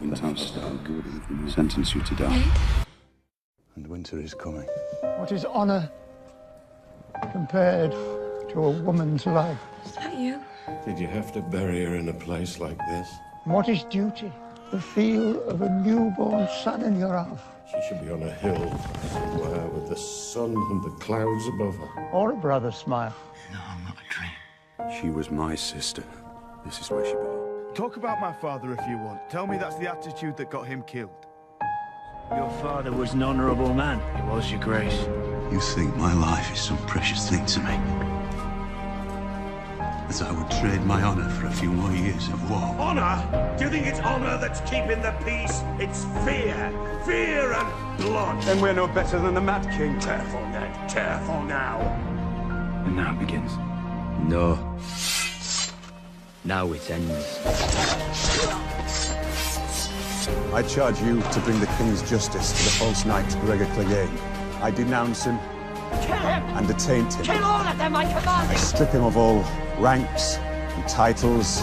Winter sentence you to die. And winter is coming. What is honor compared to a woman's life? Is that you? Did you have to bury her in a place like this? What is duty? The feel of a newborn son in your arms. She should be on a hill somewhere with the sun and the clouds above her. Or a brother's smile. No, I'm not a dream. She was my sister. This is where she belongs. Talk about my father if you want. Tell me that's the attitude that got him killed. Your father was an honourable man. He was, Your Grace. You think my life is some precious thing to me? As I would trade my honor for a few more years of war. Honor? Do you think it's honor that's keeping the peace? It's fear. Fear and blood. Then we're no better than the Mad King. Careful, Ned. Careful now. And now it begins. No. Now it ends. I charge you to bring the King's justice to the false knight Gregor Clegane. I denounce him. Kill him! And detain him. Kill all of them, I command I strip him of all ranks and titles,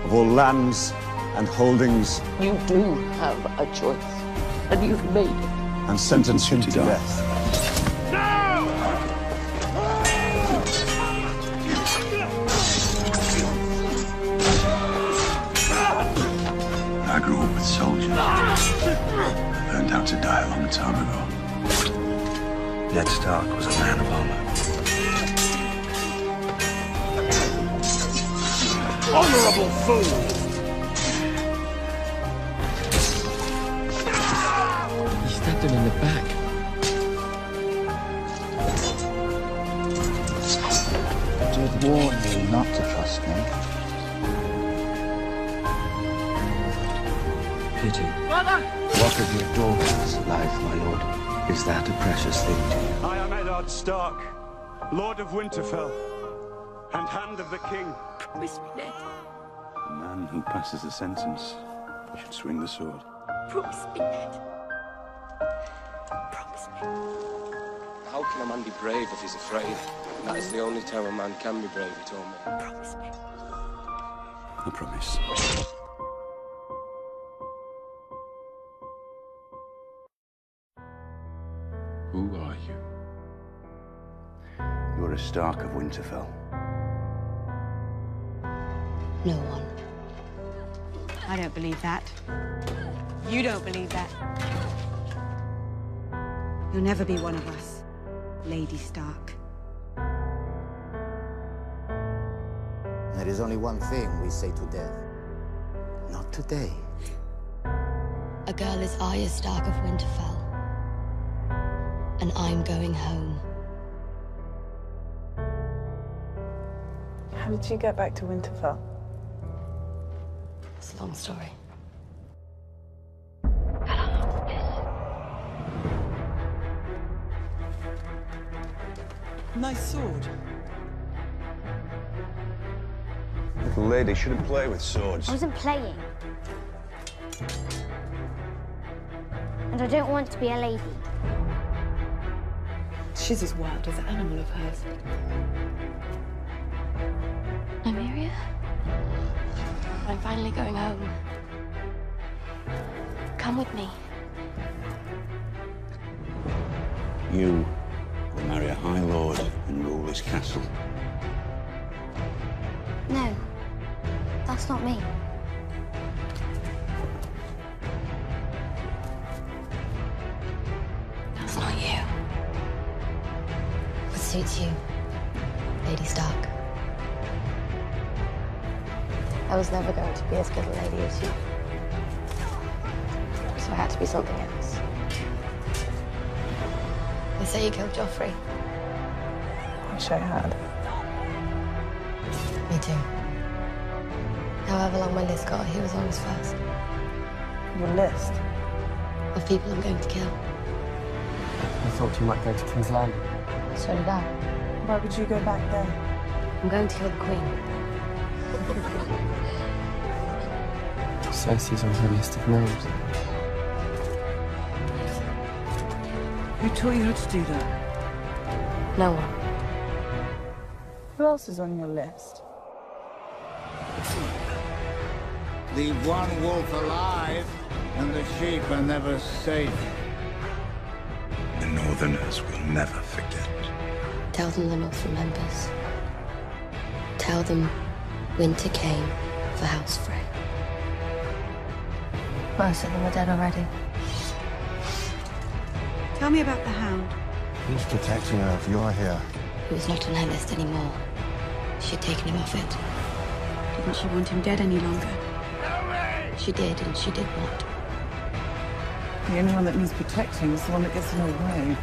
of all lands and holdings. You do have a choice, and you've made it. And sentence him to death. No! I grew up with soldiers. Learned how to die a long time ago. Ned Stark was a man of honor. Honorable fool! He stabbed him in the back. I did warn you not to trust me. Pity. Brother! What of your daughter's life, my lord? Is that a precious thing to you? I am Eddard Stark, Lord of Winterfell, and Hand of the King. Promise me, Ned. The man who passes the sentence should swing the sword. Promise me, Ned. Promise me. How can a man be brave if he's afraid? That is the only time a man can be brave, he told me. Promise me. I promise. Who are you? You're a Stark of Winterfell. No one. I don't believe that. You don't believe that. You'll never be one of us, Lady Stark. There is only one thing we say to death. Not today. A girl is Arya Stark of Winterfell. And I'm going home. How did you get back to Winterfell? It's a long story. Nice sword. Little lady shouldn't play with swords. I wasn't playing. And I don't want to be a lady. She's as wild as an animal of hers. Nymeria? I'm finally going home. Come with me. You will marry a High Lord and rule this castle. No, that's not me. That's not you. What suits you, Lady Stark? I was never going to be as good a lady as you. So I had to be something else. They say you killed Joffrey. Wish I had. Me too. However long my list got, he was always first. Your list? Of people I'm going to kill. I thought you might go to King's Landing. So did I. Why would you go back there? I'm going to kill the Queen. Cersei's on her list of names. Who taught you how to do that? No one. Who else is on your list? Leave one wolf alive, and the sheep are never safe. The Northerners will never forget. Tell them the North remembers. Tell them winter came for House Frey. Most of them are dead already. Tell me about the Hound. Who's protecting her if you're here? He was not on her list anymore. She had taken him off it. Didn't she want him dead any longer? She did, and she did not. The only one that needs protecting is the one that gets in her way.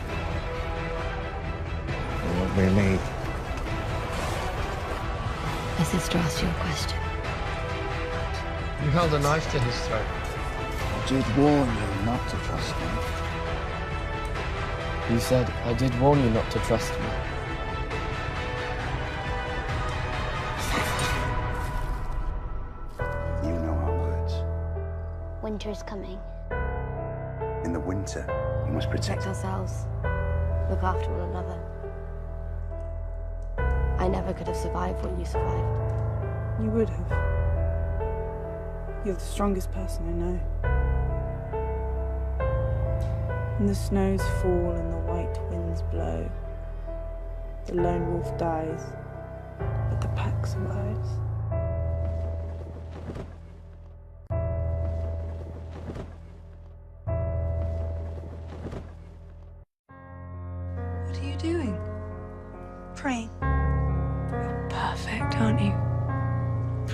What we need. My sister asked you a question. You held a knife to his throat. I did warn you not to trust me. You said, I did warn you not to trust me. You know our words. Winter is coming. In the winter, we must Protect ourselves. Look after one another. I never could have survived what you survived. You would have. You're the strongest person I know. And the snows fall and the white winds blow. The lone wolf dies, but the pack survives. What are you doing? Praying. You're perfect, aren't you?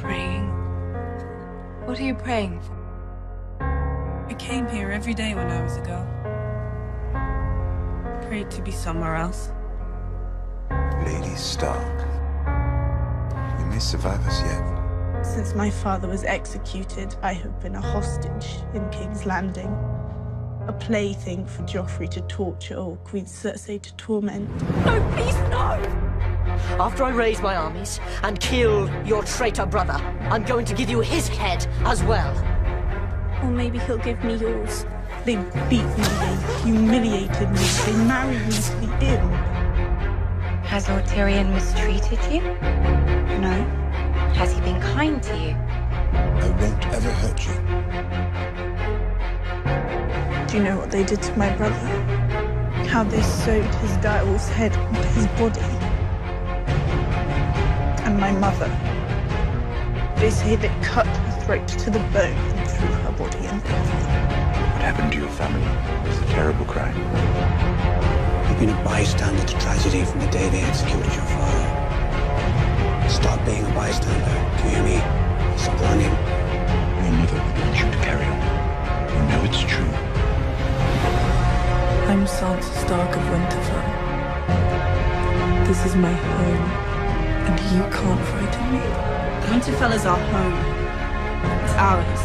Praying. What are you praying for? I came here every day when I was a girl. Prayed to be somewhere else. Lady Stark. You may survive us yet. Since my father was executed, I have been a hostage in King's Landing. A plaything for Joffrey to torture or Queen Cersei to torment. No, please, no! After I raise my armies and kill your traitor brother, I'm going to give you his head as well. Or maybe he'll give me yours. They beat me, they humiliated me, they married me to the inn. Has Lord Tyrion mistreated you? No. Has he been kind to you? I won't ever hurt you. Do you know what they did to my brother? How they sewed his direwolf's head onto his body. And my mother. They say they cut her throat to the bone and threw her body in the river. What happened to your family was a terrible crime. You've been a bystander to tragedy from the day they executed your father. Stop being a bystander, do you hear me? Stop running. Your mother would want you to carry on. You know it's true. I'm Sansa Stark of Winterfell. This is my home, and you can't frighten me. Winterfell is our home. It's ours.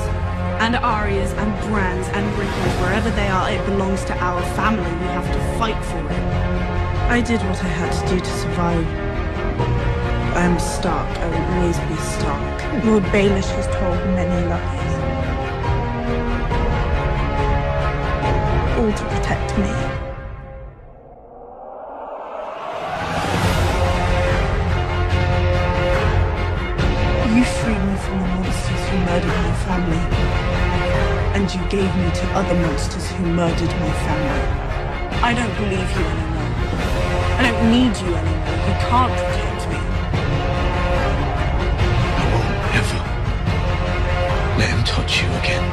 And Arya's and Bran's and Rickon's, wherever they are, it belongs to our family. We have to fight for it. I did what I had to do to survive. I am Stark. I will always be Stark. Lord Baelish has told many lies. All to protect me. You freed me from the monsters who murdered my family. And you gave me to other monsters who murdered my family. I don't believe you anymore. I don't need you anymore. You can't protect me. I won't ever let him touch you again.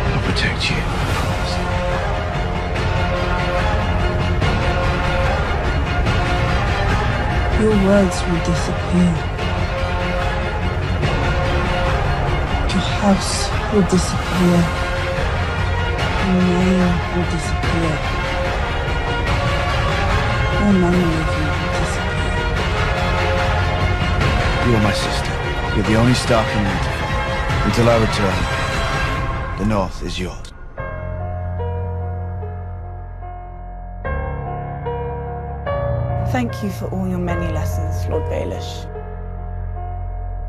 I'll protect you, I promise. Your words will disappear. Your house will disappear. Your name will disappear. Your memory of you will disappear. You are my sister. You're the only Stark in Winterfell. Until I return, the North is yours. Thank you for all your many lessons, Lord Baelish.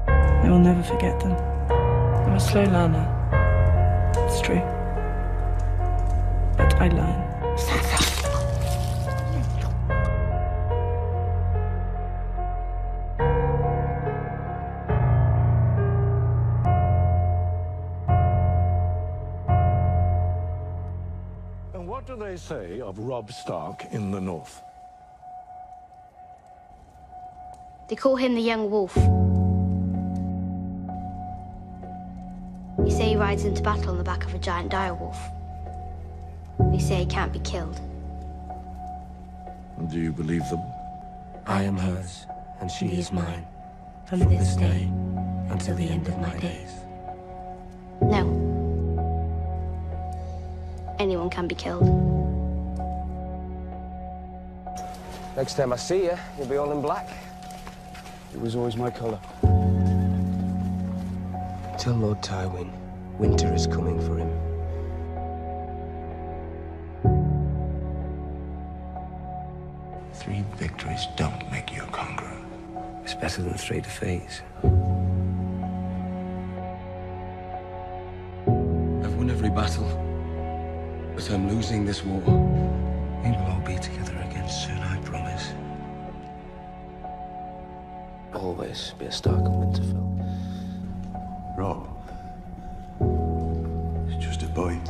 I will never forget them. I'm a slow learner. It's true. But I learn. And what do they say of Robb Stark in the North? They call him the Young Wolf. They say he rides into battle on the back of a giant direwolf. They say he can't be killed. Do you believe them? I am hers, and she is mine. From this day until the end of my days. No. Anyone can be killed. Next time I see you, you'll be all in black. It was always my colour. Tell Lord Tywin, winter is coming for him. Three victories don't make you a conqueror. It's better than 3 defeats. I've won every battle, but I'm losing this war. We will all be together again soon, I promise. Always be a Stark of Winterfell. Robb. He's just a boy.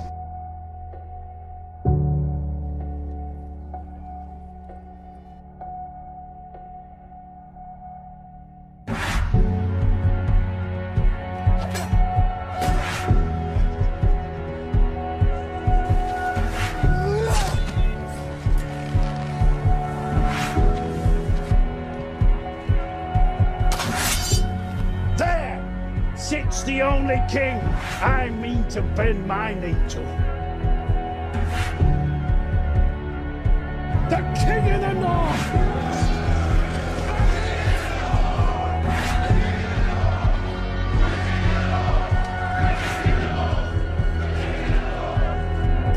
Sits the only king I mean to bend my knee to. The King of the North!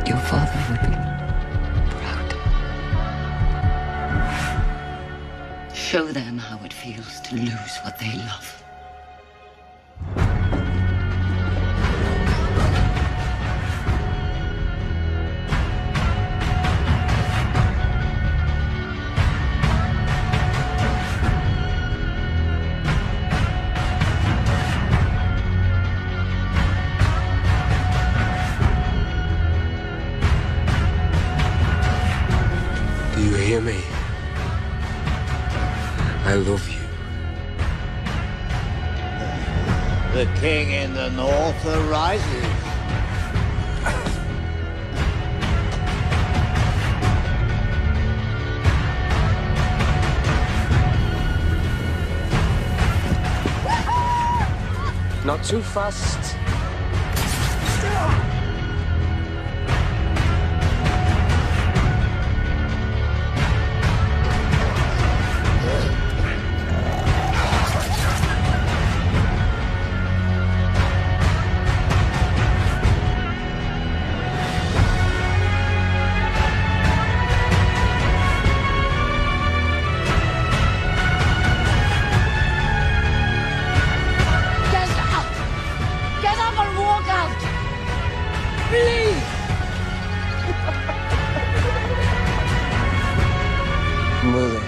Your father would be proud. Show them how it feels to lose what they love. Do you hear me? I love you. The king in the north arises. Not too fast. Mother.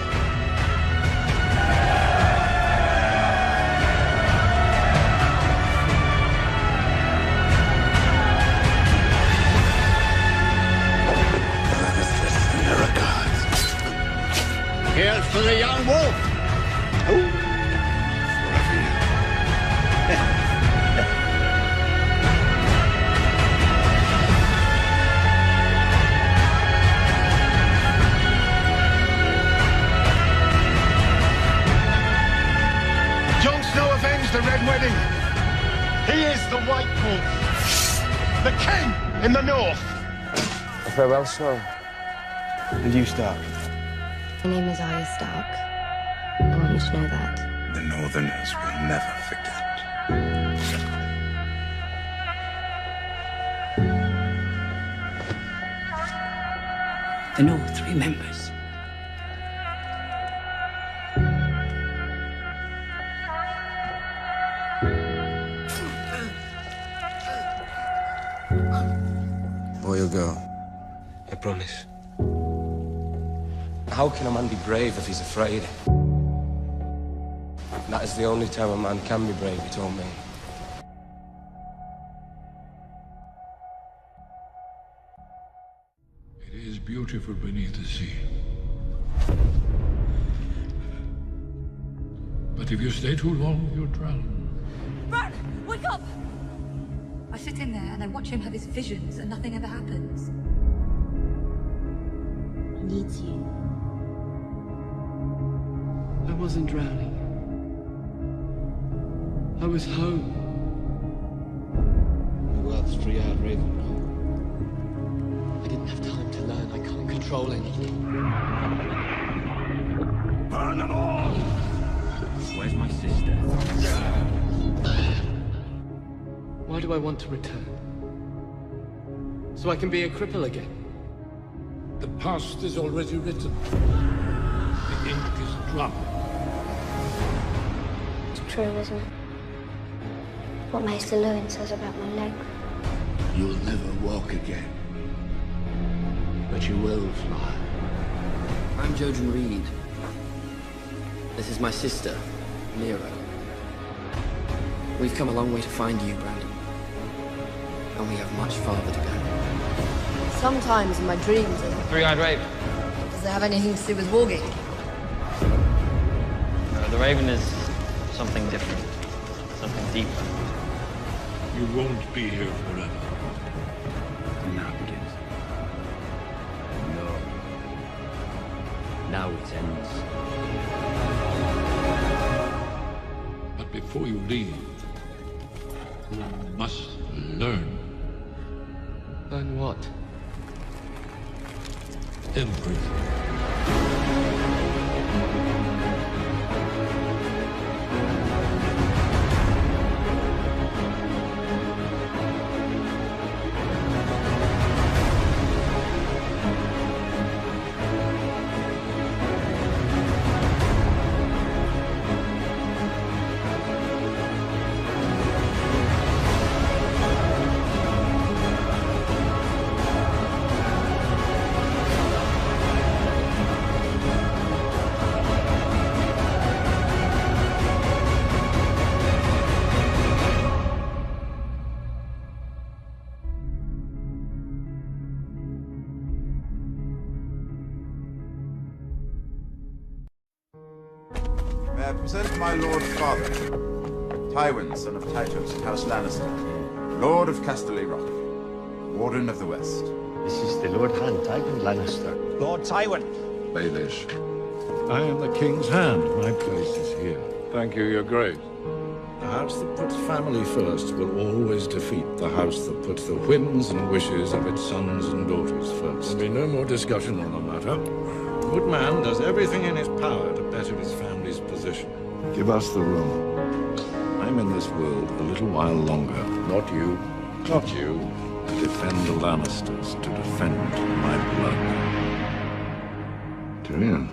Here's for the young wolf. Jon Snow avenged the Red Wedding. He is the White Wolf. The king in the north. Farewell, Snow. And you, Stark. My name is Arya Stark. I want you to know that. The Northerners will never forget. The North remembers. Boy, you'll go. I promise. How can a man be brave if he's afraid? That is the only time a man can be brave, he told me. It is beautiful beneath the sea. But if you stay too long, you'll drown. Bran, wake up! I sit in there and I watch him have his visions and nothing ever happens. He needs you. I wasn't drowning. I was home. Who else Triad Raven? I didn't have time to learn. I can't control anything. Burn them all! Where's my sister? Why do I want to return? So I can be a cripple again. The past is already written. The ink is dry. It's true, isn't it? What Maester Lewin says about my leg. You'll never walk again. But you will fly. I'm Jojen Reed. This is my sister, Mira. We've come a long way to find you, Brandon. And we have much farther to go. Sometimes in my dreams, Three-eyed Raven. does it have anything to do with warging? The Raven is something different, something deeper. You won't be here forever. Now it is. No. Now it ends. But before you leave, you must learn. Learn what? Everything. May I present my Lord Father, Tywin, son of Tytos of House Lannister, Lord of Casterly Rock, Warden of the West. This is the Lord Hand, Tywin Lannister. Lord Tywin. Baelish, I am the King's Hand. My place is here. Thank you, Your Grace. The house that puts family first will always defeat the house that puts the whims and wishes of its sons and daughters first. There'll be no more discussion on the matter. Good man does everything in his power to better his family's position. Give us the room. I'm in this world a little while longer. Not you. Not you. To defend the Lannisters. To defend my blood. Tyrion.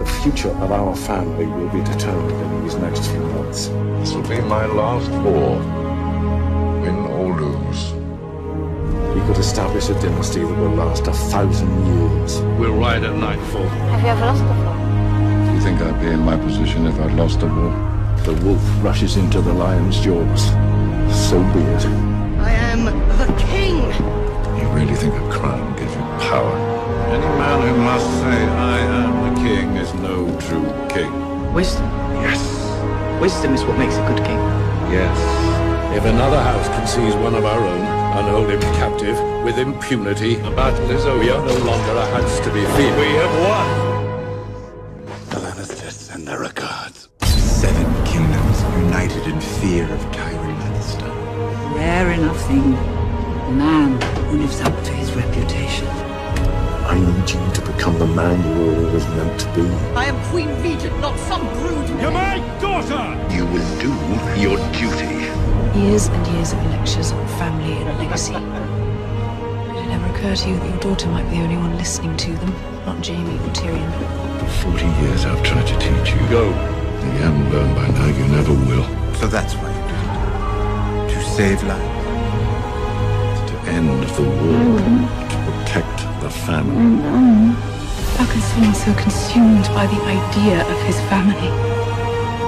The future of our family will be determined in these next few months. This will be my last war. Win or lose. We could establish a dynasty that will last 1,000 years. We'll ride at nightfall. Have you ever lost before? Do you think I'd be in my position if I'd lost a war? The wolf rushes into the lion's jaws. So be it. I am the king! You really think a crown gives you power? Any man who must say, I am the king, is no true king. Wisdom? Yes. Wisdom is what makes a good king. Yes. If another house can seize one of our own and hold him captive with impunity, the battle is over. No longer a house to be feared. We have won. The Lannisters send their regards. 7 kingdoms united in fear of Tywin Lannister. Rare enough thing. A man who lives up to his reputation. I need you to become the man you were always meant to be. I am Queen Regent, not some brood. You're my daughter! You will do your duty. Years and years of lectures on family and legacy. Did it ever occur to you that your daughter might be the only one listening to them, not Jaime or Tyrion? For 40 years I've tried to teach you. Go. If you haven't learned by now, you never will. So that's why you did it. To save lives. To end the war. To protect the family. How can someone so consumed by the idea of his family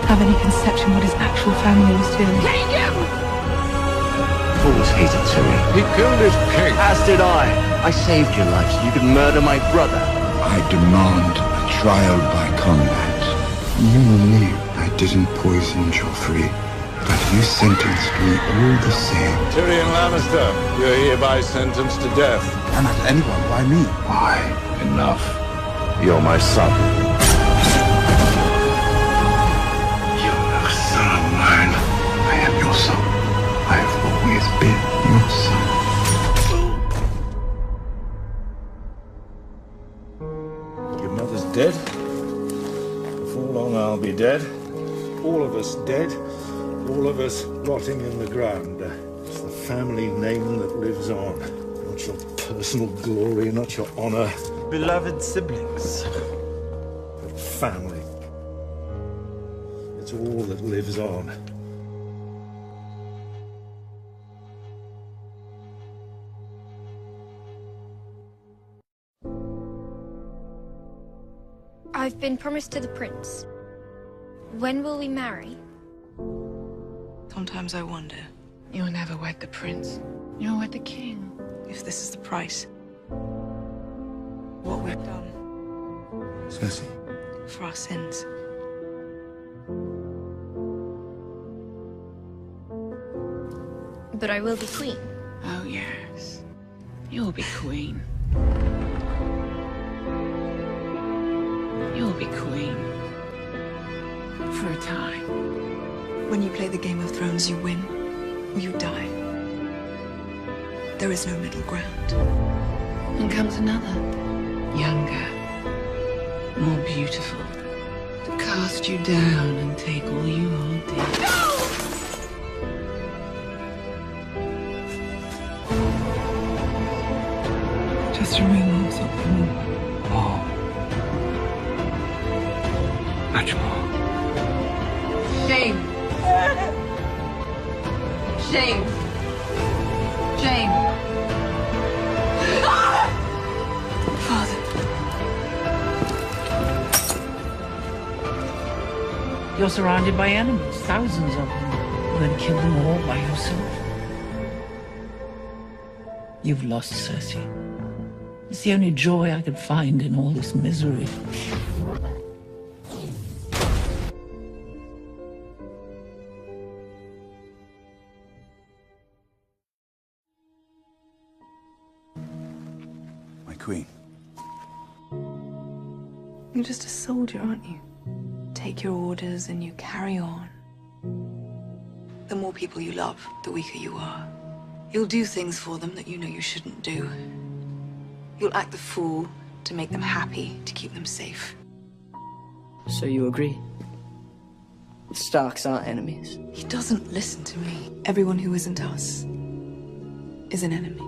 have any conception what his actual family was doing? For always hated Tyrion. He killed his king. As did I. I saved your life so you could murder my brother. I demand a trial by combat. You knew I didn't poison Joffrey, but you sentenced me all the same. Tyrion Lannister, you're hereby sentenced to death. I'm not anyone. Why me? Why? Enough. You're my son. You are a son of mine. I am your son. I have always been your son. Your mother's dead. Before long I'll be dead. All of us dead. All of us rotting in the ground. It's the family name that lives on. Not your personal glory, not your honor. Beloved siblings. But family. It's all that lives on. I've been promised to the prince. When will we marry? Sometimes I wonder. You'll never wed the prince. You'll wed the king. If this is the price. What we've done. Cersei. For our sins. But I will be queen. Oh, yes. You'll be queen. You'll be queen. For a time. When you play the Game of Thrones, you win, or you die. There is no middle ground. And comes another. Younger. More beautiful. To cast you down and take all you hold dear. Just remember something more. Much more. Shame. Shame. Shame. Father. You're surrounded by enemies, thousands of them. You're going to kill them all by yourself. You've lost Cersei. It's the only joy I could find in all this misery. My queen. You're just a soldier, aren't you? Take your orders and you carry on. The more people you love, the weaker you are. You'll do things for them that you know you shouldn't do. You'll act the fool to make them happy, to keep them safe. So you agree? The Starks aren't enemies. He doesn't listen to me. Everyone who isn't us is an enemy.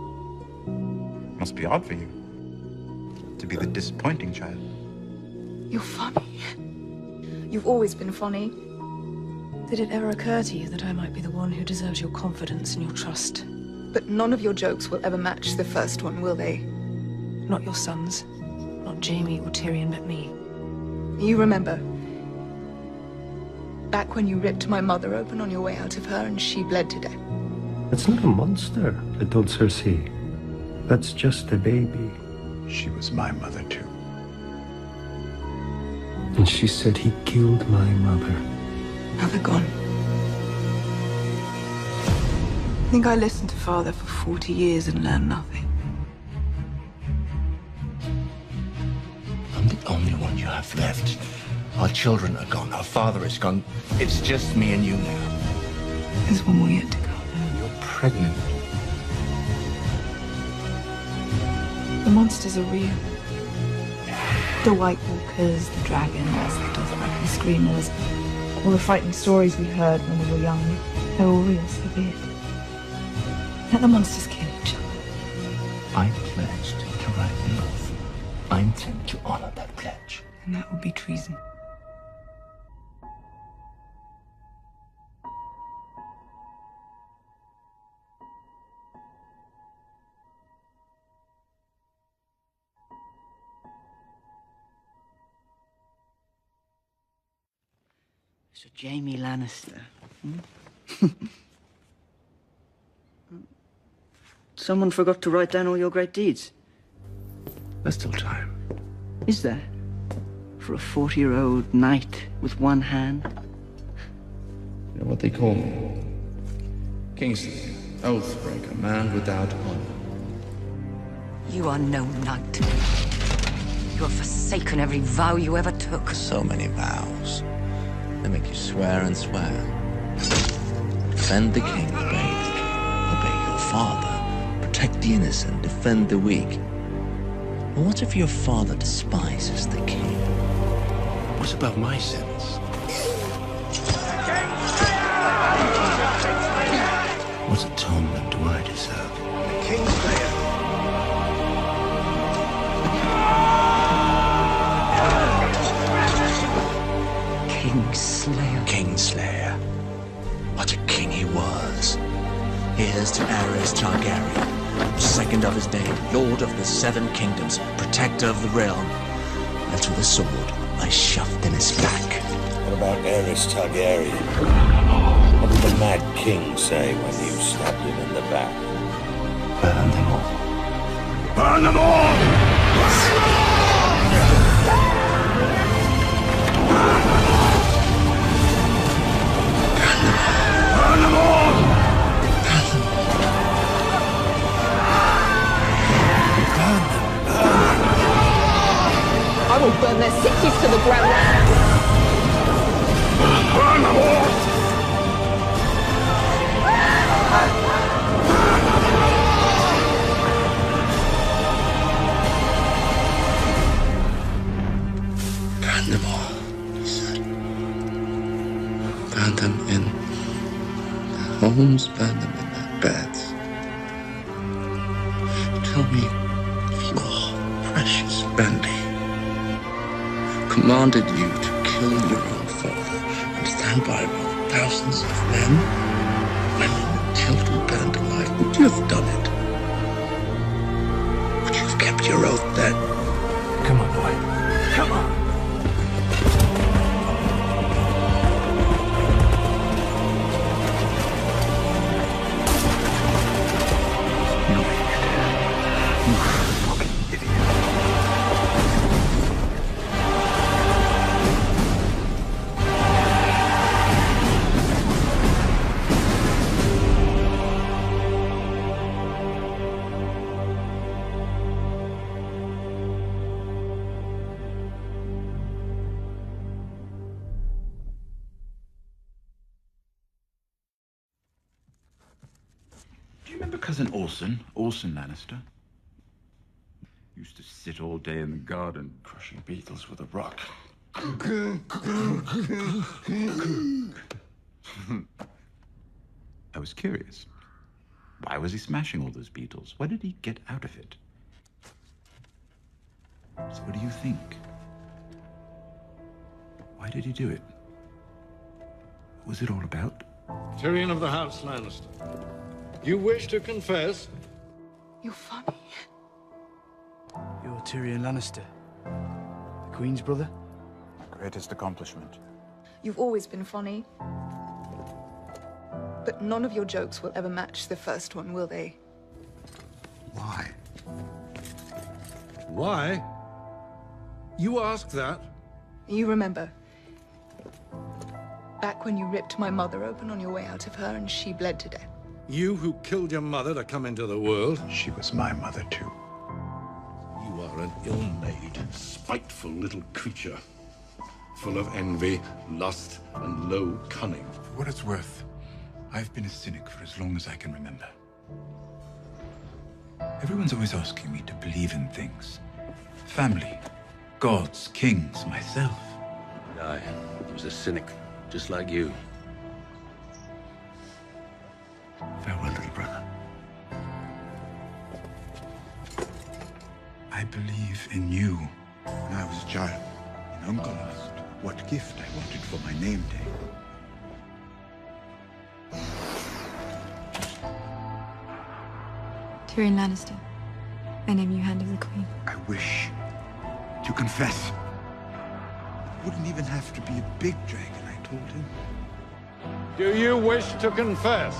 Must be odd for you to be the disappointing child. You're funny. You've always been funny. Did it ever occur to you that I might be the one who deserves your confidence and your trust? But none of your jokes will ever match the first one, will they? Not your sons, not Jaime or Tyrion, but me. You remember? Back when you ripped my mother open on your way out of her and she bled to death. That's not a monster, I told Cersei. That's just a baby. She was my mother, too. And she said he killed my mother. Now they're gone. I think I listened to Father for 40 years and learned nothing. I'm the only one you have left. Our children are gone. Our father is gone. It's just me and you now. There's one more yet to go. You're pregnant. The monsters are real. The White Walkers, the dragons, the Dothraki screamers, all the frightening stories we heard when we were young, they're all real, so be it. Let the monsters kill each other. I pledged to write an oath. I intend to honor that pledge. And that would be treason. So Jaime Lannister. Someone forgot to write down all your great deeds. There's still time. Is there? For a 40-year-old knight with one hand? You know what they call me? Kingsley, Oathbreaker, man without honor. You are no knight. You have forsaken every vow you ever took. So many vows. They make you swear and swear. Defend the king, obey your father. Protect the innocent, defend the weak. But what if your father despises the king? What about my sins? What atonement do I deserve? Kingslayer. Kingslayer. Kingslayer. What a king he was. Here's to Aerys Targaryen, second of his name, lord of the Seven Kingdoms, protector of the realm. And to the sword I shoved in his back. What about Aerys Targaryen? What did the Mad King say when you stabbed him in the back? Burn them all. Burn them all! Burn them all! I will burn their cities to the ground. Burn them all! Burn them all, he said. Burn them in their homes, burn them in their beds. Tell me if your precious Bendy commanded you to kill your own father and stand by while thousands of men, women, and children burned alive, would you have done it? Would you have kept your oath then? Come on, boy. Come on. Cousin Orson Lannister. Used to sit all day in the garden crushing beetles with a rock. I was curious. Why was he smashing all those beetles? What did he get out of it? So what do you think? Why did he do it? What was it all about? Tyrion of the House Lannister. You wish to confess? You're funny. You're Tyrion Lannister, the Queen's brother? Greatest accomplishment. You've always been funny. But none of your jokes will ever match the first one, will they? Why? Why? You ask that? You remember, back when you ripped my mother open on your way out of her and she bled to death. You who killed your mother to come into the world? She was my mother, too. You are an ill-made, spiteful little creature, full of envy, lust, and low cunning. For what it's worth, I've been a cynic for as long as I can remember. Everyone's always asking me to believe in things. Family, gods, kings, myself. I was a cynic, just like you. Farewell, little brother. I believe in you. When I was a child, an uncle asked what gift I wanted for my name day. Tyrion Lannister. I name you Hand of the Queen. I wish to confess. It wouldn't even have to be a big dragon, I told him. Do you wish to confess?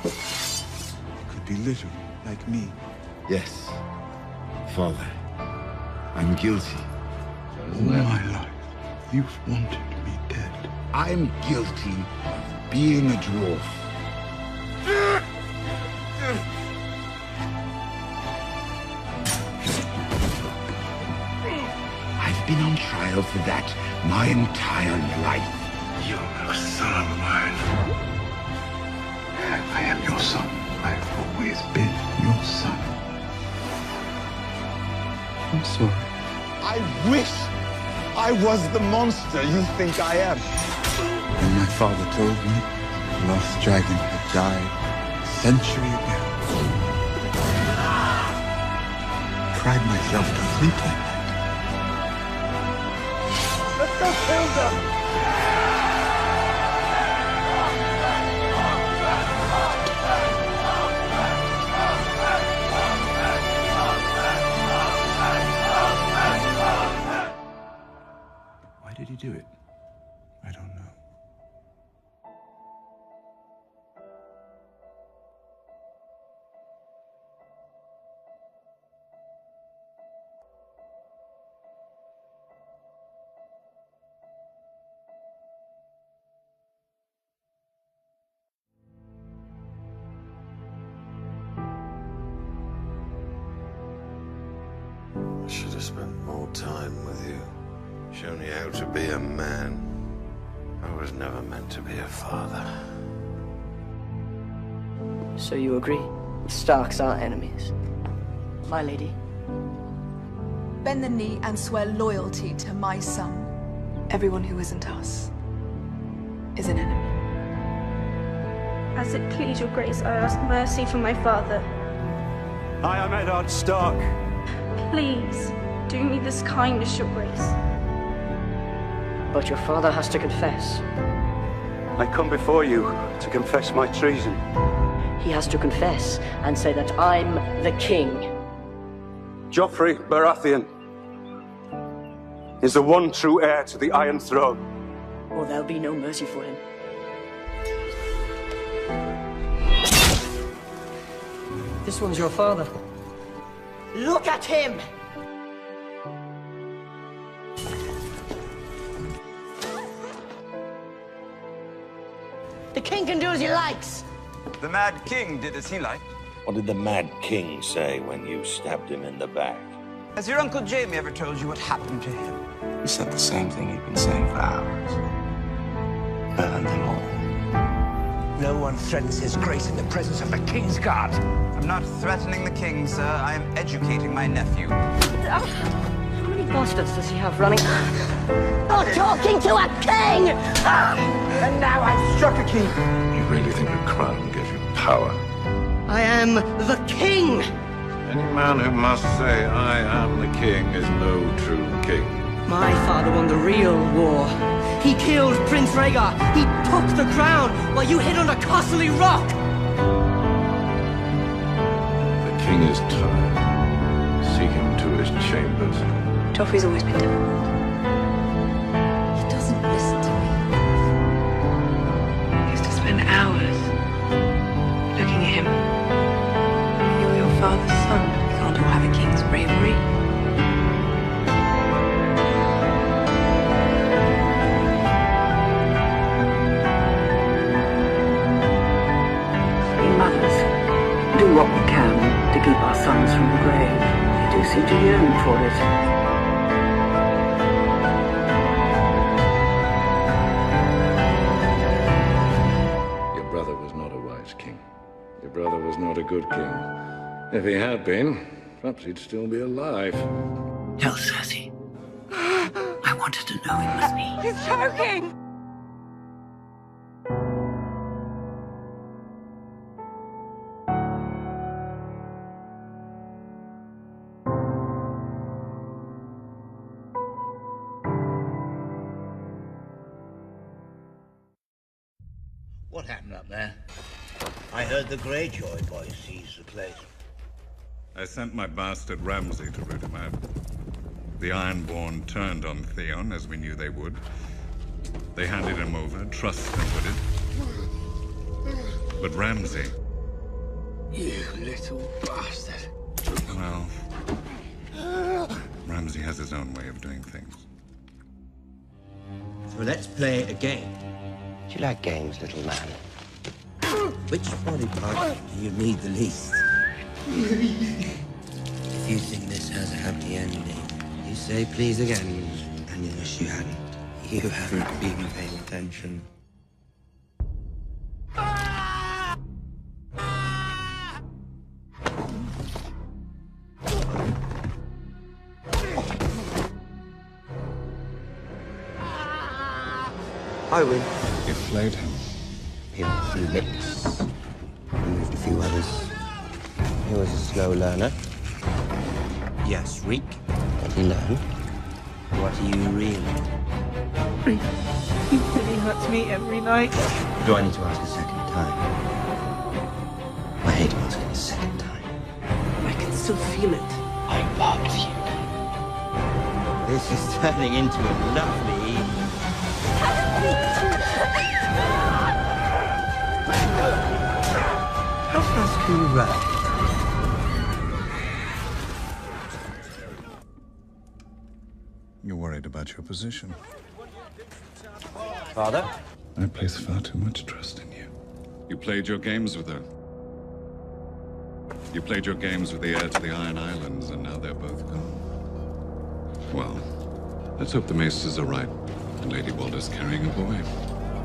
It could be little, like me. Yes, Father. I'm guilty. All my life, you've wanted me dead. I'm guilty of being a dwarf. I've been on trial for that my entire life. You're a son of mine. I am your son. I've always been your son. I'm sorry. I wish I was the monster you think I am. When my father told me the lost dragon had died a century ago, I cried myself to sleep that night. Let's go kill them! Why did he do it? I don't know. I should have spent more time with you. Shown you how to be a man. I was never meant to be a father. So you agree? The Starks are enemies. My lady. Bend the knee and swear loyalty to my son. Everyone who isn't us is an enemy. As it please your grace, I ask mercy for my father. I am Eddard Stark. Please, do me this kindness, your grace. But your father has to confess. I come before you to confess my treason. He has to confess and say that I'm the king. Joffrey Baratheon is the one true heir to the Iron Throne. Or there'll be no mercy for him. This one's your father. Look at him! The king can do as he likes. The Mad King did as he liked. What did the Mad King say when you stabbed him in the back? Has your Uncle Jamie ever told you what happened to him? He said the same thing he'd been saying for hours. Burn them all. No one threatens his grace in the presence of the King's Guard. I'm not threatening the king, sir. I am educating my nephew. How many bastards does he have running? You're talking to a king! And now I've struck a king. You really think a crown gives you power? I am the king! Any man who must say, I am the king, is no true king. My father won the real war. He killed Prince Rhaegar. He took the crown while you hid under Castle Rock. The king is tired. Seek him to his chambers. Joffrey's always been difficult. He doesn't listen to me. I used to spend hours looking at him. You're your father's son. You can't all have a king's bravery. We mothers do what we can to keep our sons from the grave. They do seem to yearn for it. Your brother was not a good king. If he had been, perhaps he'd still be alive. Tell Cersei. I wanted to know it was me. He's choking! What happened up there? I heard the Greyjoy boys seized the place. I sent my bastard Ramsay to root him out. The Ironborn turned on Theon, as we knew they would. They handed him over, trust and would it. But Ramsay You little bastard. Well, Ramsay has his own way of doing things. So let's play a game. Do you like games, little man? Which body part do you need the least? If you think this has a happy ending, you say please again, and you wish you hadn't. You haven't been paying attention. I win. You flayed him. He got a few licks. Removed a few others. He was a slow learner. Yes, Reek. But he learned. What are you really? He really hurts me every night. Do I need to ask a second time? I hate asking a second time. I can still feel it. I loved you. This is turning into a lovely... How fast can you run? You're worried about your position. Father? I place far too much trust in you. You played your games with her. You played your games with the heir to the Iron Islands, and now they're both gone. Well, let's hope the maesters are right, and Lady Walder's carrying a boy.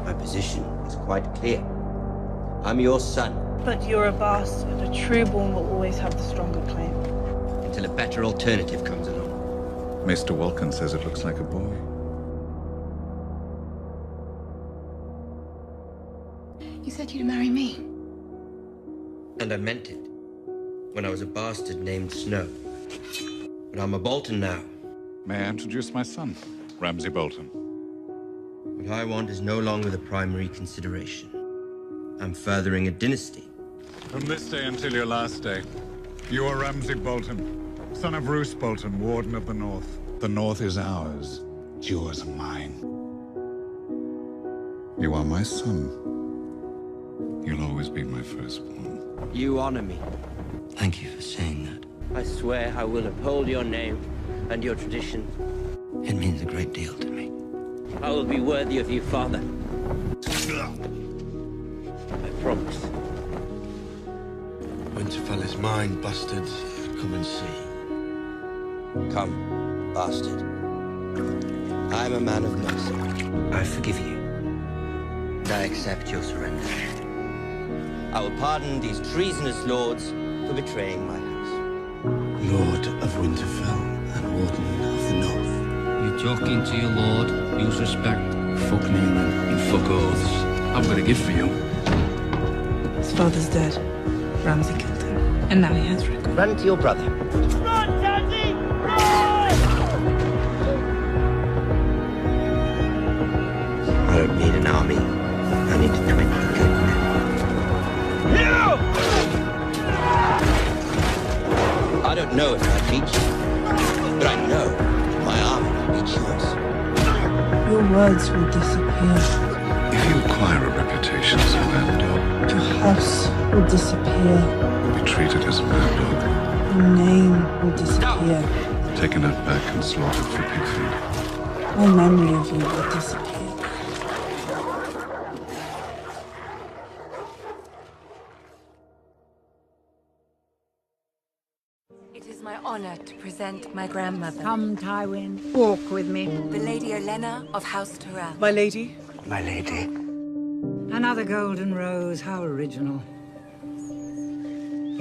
My position is quite clear. I'm your son. But you're a bastard. A trueborn will always have the stronger claim. Until a better alternative comes along. Maester Walken says it looks like a boy. You said you'd marry me. And I meant it. When I was a bastard named Snow. But I'm a Bolton now. May I introduce my son, Ramsay Bolton? What I want is no longer the primary consideration. I'm furthering a dynasty. From this day until your last day, you are Ramsay Bolton, son of Roose Bolton, Warden of the North. The North is ours. Yours and mine. You are my son. You'll always be my firstborn. You honor me. Thank you for saying that. I swear I will uphold your name and your tradition. It means a great deal to me. I will be worthy of you, Father. I promise. Winterfell is mine, bastards. Come and see. Come, bastard. I am a man of mercy. I forgive you. And I accept your surrender. I will pardon these treasonous lords for betraying my house. Lord of Winterfell and Warden of the North. You're talking to your lord. Use respect. Fuck kneeling and fuck oaths. I've got a gift for you. His father's dead. Ramsay killed him. And now he has Rick. Run to your brother. Run, Daddy! Run! I don't need an army. I need 20 good men. I don't know if I beat you, but I know my army will beat yours. Your words will disappear. If you acquire a reputation as a mad dog, Your house will disappear. you'll be treated as a mad dog, Your name will disappear. taken out back and slaughtered for pig food. My memory of you will disappear. It is my honor to present my grandmother. Come, Tywin. Walk with me. The Lady Olenna of House Tyrell. My lady. My lady. Another golden rose. How original.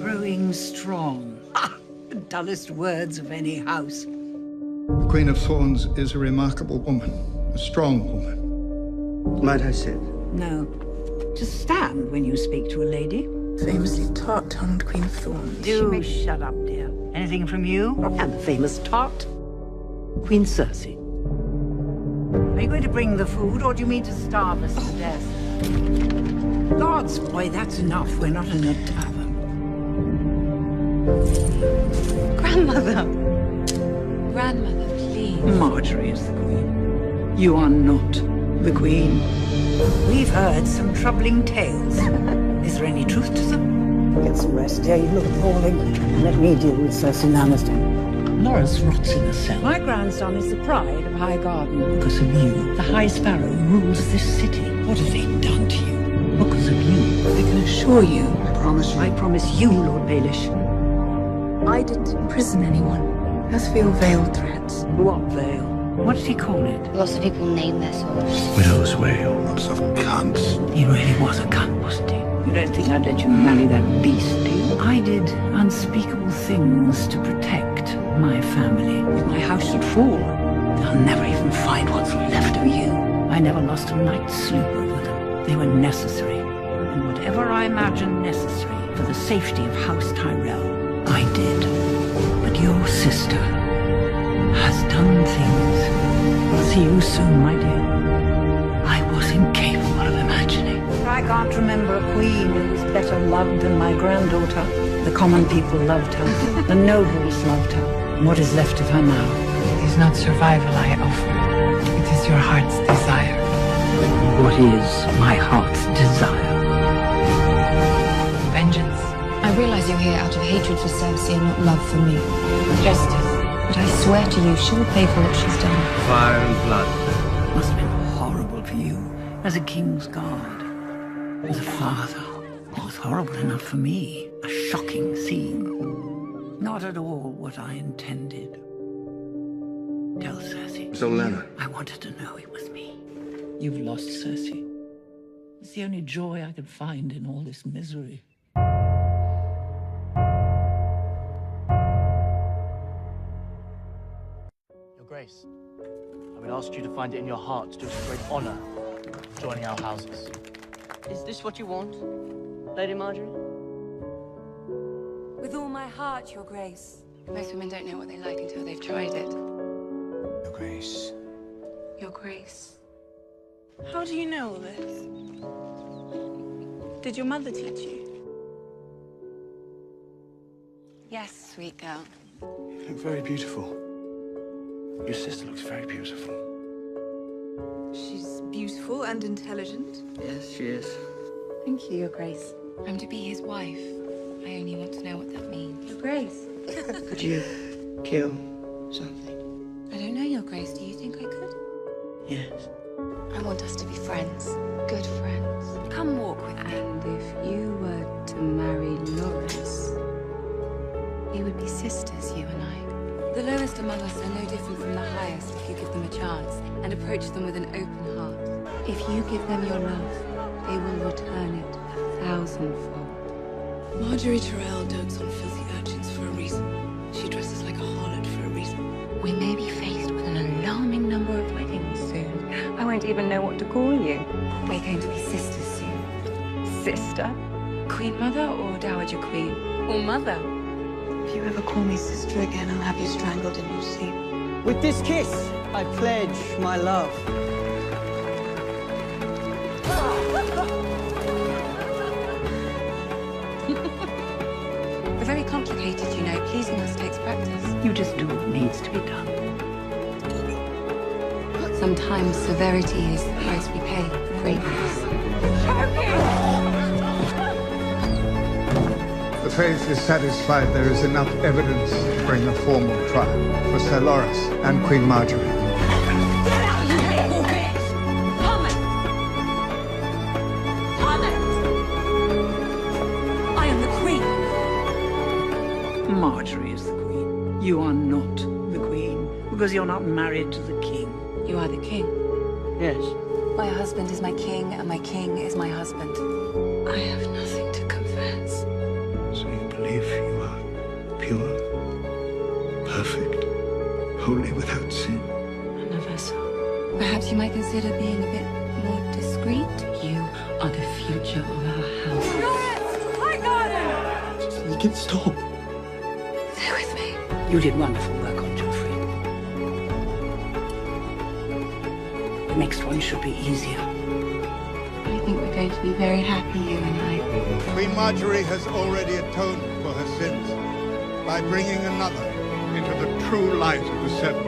Growing strong. Ah, the dullest words of any house. The Queen of Thorns is a remarkable woman. A strong woman. Might I sit? No. Just stand when you speak to a lady. Famously tart-tongued Queen of Thorns. Do shut up, dear. Anything from you? And the famous tart? Queen Cersei. Are you going to bring the food, or do you mean to starve us to death? Gods, boy, that's enough. We're not in a tavern. Grandmother! Grandmother, please. Marjorie is the queen. You are not the queen. We've heard some troubling tales. Is there any truth to them? Get some rest, dear. You look appalling. Let me deal with Cersei Lannister. Loras rots in a cell. My grandson is the pride of High Garden. Because of you. The High Sparrow rules this city. What have they done to you? Because of you. I can assure you. I promise you, Lord Baelish. I didn't imprison anyone. As for your veiled threats. What veil? What did he call it? Lots of people name their souls. Widow's wail. Lots of cunts. He really was a cunt, wasn't he? You don't think I'd let you marry that beast, do you? I did unspeakable things to protect my family. If my house should fall, they'll never even find what's left of you. I never lost a night's sleep over them. They were necessary. And whatever I imagined necessary for the safety of House Tyrell, I did. But your sister has done things. I'll see you soon, my dear. I was incapable of imagining. I can't remember a queen who was better loved than my granddaughter. The common people loved her. The nobles loved her. What is left of her now? It is not survival I offer. It is your heart's desire. What is my heart's desire? Vengeance. I realize you're here out of hatred for Cersei and not love for me. Justice. But I swear to you, she will pay for what she's done. Fire and blood. Must have been horrible for you as a king's guard. As a father, it was horrible enough for me. A shocking scene. Not at all what I intended. Tell Cersei. So, Lena. I wanted to know it was me. You've lost Cersei. It's the only joy I could find in all this misery. Your Grace, I would ask you to find it in your heart to do us a great honor joining our houses. Is this what you want, Lady Marjorie? With all my heart, Your Grace. Most women don't know what they like until they've tried it. Your Grace. Your Grace. How do you know all this? Did your mother teach you? Yes, sweet girl. You look very beautiful. Your sister looks very beautiful. She's beautiful and intelligent. Yes, she is. Thank you, Your Grace. I'm to be his wife. I only want to know what that means. Your Grace. Could you kill something? I don't know, Your Grace. Do you think I could? Yes. I want us to be friends. Good friends. Come walk with me. And if you were to marry Loras, we would be sisters, you and I. The lowest among us are no different from the highest if you give them a chance and approach them with an open heart. If you give them your love, they will return it 1,000-fold. Marjorie Tyrell dotes on filthy urchins for a reason. She dresses like a harlot for a reason. We may be faced with an alarming number of weddings soon. I won't even know what to call you. We're going to be sisters soon. Sister? Queen Mother or Dowager Queen? Or Mother? If you ever call me sister again, I'll have you strangled in your sleep. With this kiss, I pledge my love. We're very complicated, you know. Pleasing us takes practice. You just do what needs to be done. Sometimes severity is the price we pay for greatness. The faith is satisfied there is enough evidence to bring a formal trial for Sir Loras and Queen Marjorie. I am the Queen. Marjorie is the queen. You are not the queen, because you're not married to the king. You are the king. Yes. My husband is my king, and my king is my husband. I have nothing to confess. So you believe you are pure, perfect, holy without sin? A vessel. Perhaps you might consider being a bit more discreet. You are the future of our house. Loras! My garden! You can stop. Stay with me. You did wonderful work on Joffrey. The next one should be easier. I think we're going to be very happy, you and I. Queen Marjorie has already atoned for her sins by bringing another into the true light of the seven.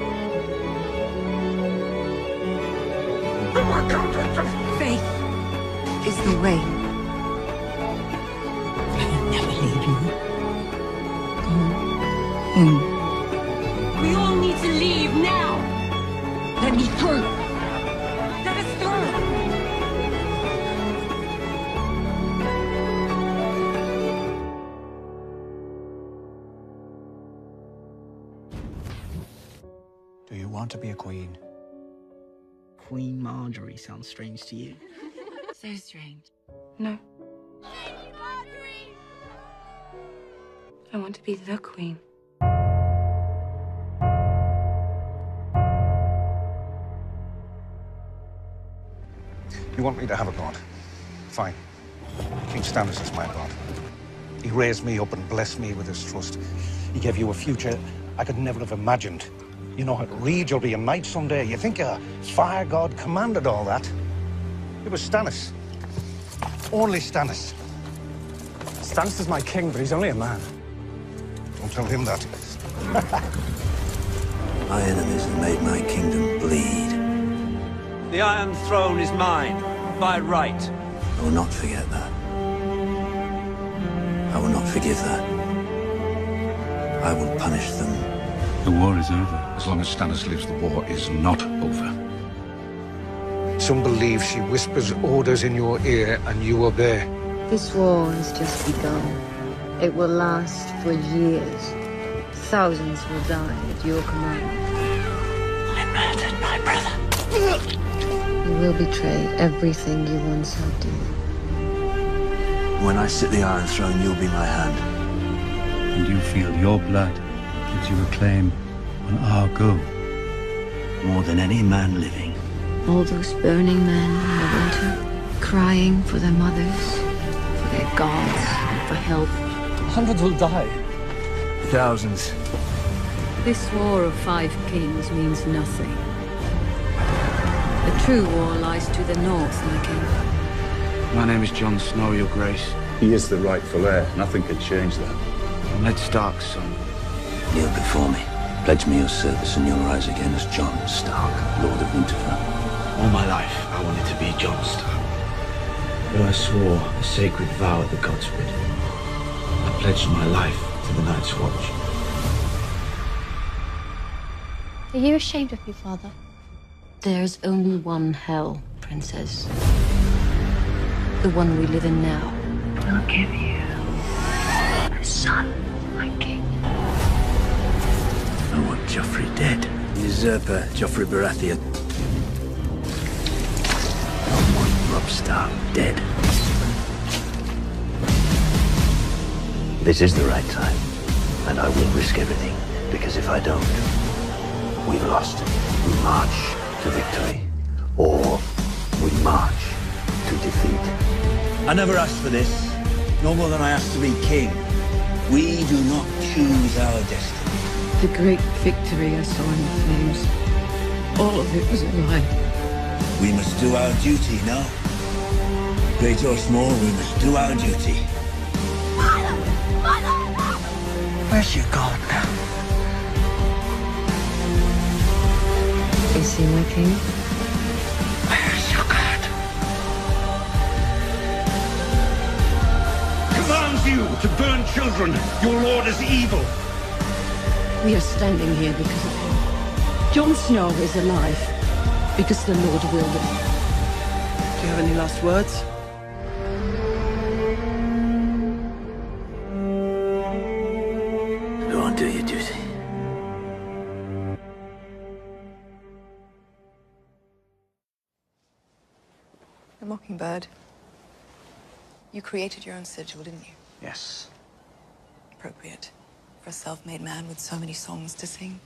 Faith is the way. I will never We all need to leave now! Let me through! Let us through! Do you want to be a queen? Queen Marjorie sounds strange to you. So strange. No. I want to be the queen. You want me to have a god? Fine. King Stannis is my god. He raised me up and blessed me with his trust. He gave you a future I could never have imagined. You know how to read, you'll be a knight someday. You think a fire god commanded all that? It was Stannis. Only Stannis. Stannis is my king, but he's only a man. Don't tell him that. My enemies have made my kingdom bleed. The Iron Throne is mine, by right. I will not forget that. I will not forgive that. I will punish them. The war is over. As long as Stannis lives, the war is not over. Some believe she whispers orders in your ear and you obey. This war has just begun. It will last for years. Thousands will die at your command. I murdered my brother. You will betray everything you once held dear. When I sit the Iron Throne, you'll be my hand. And you feel your blood gives you a claim on our gold. More than any man living. All those burning men in the winter, crying for their mothers, for their gods, for help. Hundreds will die. Thousands. This war of 5 kings means nothing. The true war lies to the north, my king. My name is Jon Snow, Your Grace. He is the rightful heir. Nothing can change that. I'm Ned Stark's son. Kneel before me. Pledge me your service and you'll rise again as Jon Stark, Lord of Winterfell. All my life, I wanted to be Jon Stark. But I swore a sacred vow at the Godswood. I pledged my life to the Night's Watch. Are you ashamed of me, Father? There's only one hell, Princess. The one we live in now. I'll give you a son, my king. I want Joffrey dead. Usurper Joffrey Baratheon. I want Robb Stark dead. This is the right time, and I will risk everything, because if I don't, we've lost. We march to victory, or we march to defeat. I never asked for this, no more than I asked to be king. We do not choose our destiny. The great victory I saw in the flames. All of it was a lie. We must do our duty now. Great or small, we must do our duty. Where's your god now? Is he my king? Where's your god? Commands you to burn children. Your lord is evil. We are standing here because of him. Jon Snow is alive because the Lord willed it. Do you have any last words? Go on, do your duty. The Mockingbird. You created your own sigil, didn't you? Yes. Appropriate for a self-made man with so many songs to sing.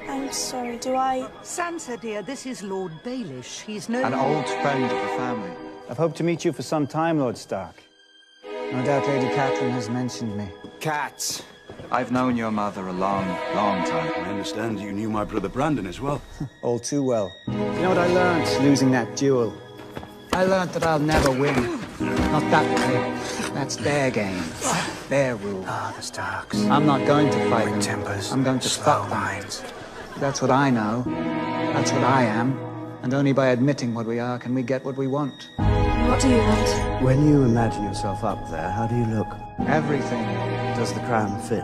I'm sorry, do I... Sansa, dear, this is Lord Baelish. He's no... An old friend of the family. I've hoped to meet you for some time, Lord Stark. No doubt Lady Catelyn has mentioned me. Cats. I've known your mother a long, long time. I understand you knew my brother Brandon as well. All too well. You know what I learned losing that duel? I learned that I'll never win. Not that way. That's their game. Their rule. Ah, the Starks. I'm not going to fight them. Tempers. I'm going to slow stop them. minds. That's what I know. That's what I am. And only by admitting what we are can we get what we want. What do you want? When you imagine yourself up there, how do you look? Everything. Does the crown fit?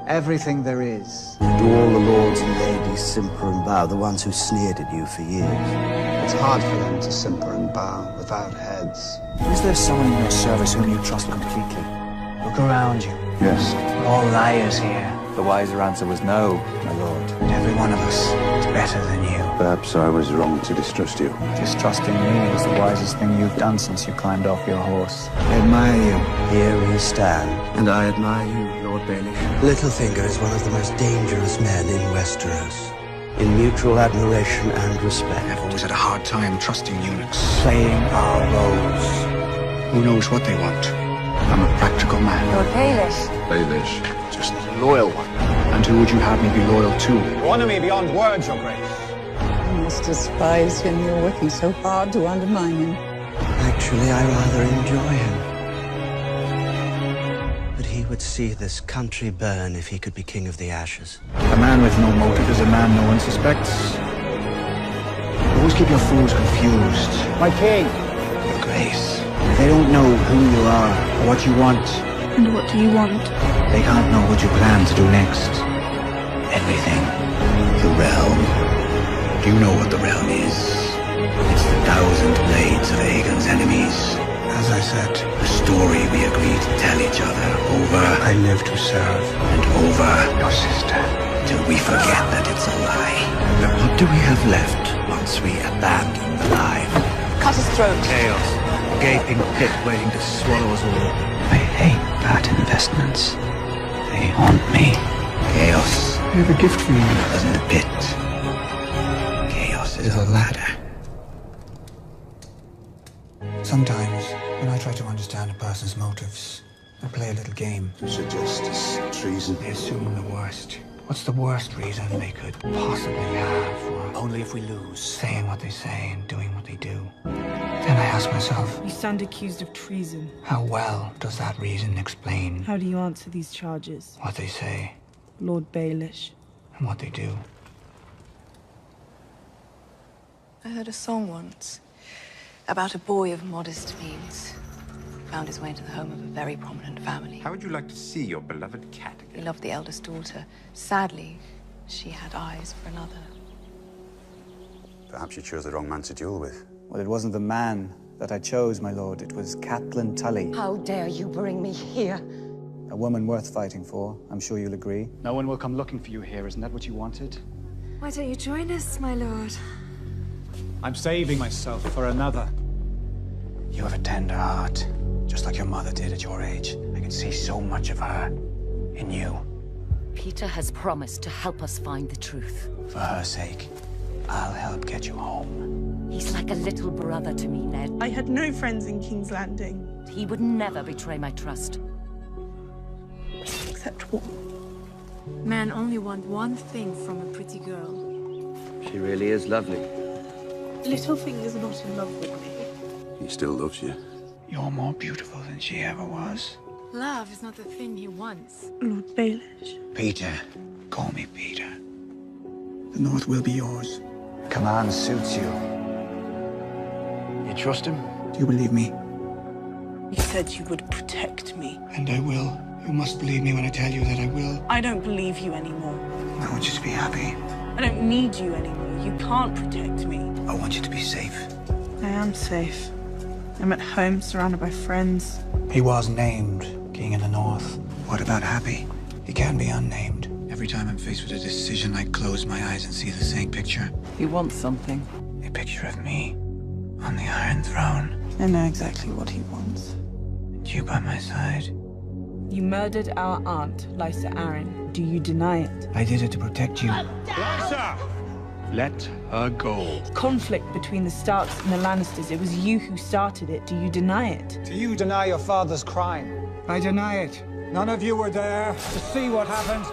Everything there is. Do all the lords and ladies simper and bow, the ones who sneered at you for years? It's hard for them to simper and bow without heads. Is there someone in your service whom you trust completely? Look around you. Yes. We're all liars here. The wiser answer was no, my lord. And every one of us is better than you. Perhaps I was wrong to distrust you. Distrusting me is the wisest thing you've done since you climbed off your horse. I admire you. Here we stand. And I admire you, Lord Baelish. Littlefinger is one of the most dangerous men in Westeros. In mutual admiration and respect. I've always had a hard time trusting eunuchs. Playing our roles. Who knows what they want? I'm a practical man. Lord Baelish. Baelish. Just a loyal one. And who would you have me be loyal to? You honor me beyond words, Your Grace. You must despise him. You're working so hard to undermine him. Actually, I rather enjoy him. But he would see this country burn if he could be king of the ashes. A man with no motive is a man no one suspects. Always keep your fools confused. My king! Your Grace. If they don't know who you are or what you want. And what do you want? They can't know what you plan to do next. Everything. The realm. Do you know what the realm is? It's the 1,000 blades of Aegon's enemies. As I said, the story we agreed to tell each other over. I live to serve. And over your sister. Till we forget that it's a lie. But what do we have left once we abandon the life? Cut his throat. Chaos. A gaping pit waiting to swallow us all. I hate bad investments. They haunt me. Chaos. I have a gift for you. Isn't a pit. Chaos is a ladder. Sometimes, when I try to understand a person's motives, I play a little game. Suggest treason. They assume the worst. What's the worst reason they could possibly have? Or only if we lose. Saying what they say and doing what they do. Then I ask myself, You stand accused of treason. how well does that reason explain How do you answer these charges? what they say Lord Baelish. and what they do? I heard a song once about a boy of modest means. Found his way into the home of a very prominent family. How would you like to see your beloved cat again? He loved the eldest daughter. Sadly, she had eyes for another. Perhaps you chose the wrong man to duel with. Well, it wasn't the man that I chose, my lord. It was Catelyn Tully. How dare you bring me here? A woman worth fighting for. I'm sure you'll agree. No one will come looking for you here. Isn't that what you wanted? Why don't you join us, my lord? I'm saving myself for another. You have a tender heart, just like your mother did at your age. I can see so much of her in you. Peter has promised to help us find the truth. For her sake, I'll help get you home. He's like a little brother to me, Ned. I had no friends in King's Landing. He would never betray my trust. Except one. Men only want one thing from a pretty girl. She really is lovely. Littlefinger's not in love with me. He still loves you. You're more beautiful than she ever was. Love is not the thing he wants. Lord Baelish. Peter. Call me Peter. The North will be yours. Command suits you. You trust him? Do you believe me? You said you would protect me. And I will. You must believe me when I tell you that I will. I don't believe you anymore. I want you to be happy. I don't need you anymore. You can't protect me. I want you to be safe. I am safe. I'm at home, surrounded by friends. He was named King in the North. What about happy? He can be unnamed. Every time I'm faced with a decision, I close my eyes and see the same picture. He wants something. A picture of me on the Iron Throne. I know exactly what he wants. And you by my side. You murdered our aunt, Lysa Arryn. Do you deny it? I did it to protect you. Lysa! Let her go. Conflict between the Starks and the Lannisters. It was you who started it. Do you deny it? Do you deny your father's crime? I deny it. None of you were there to see what happened.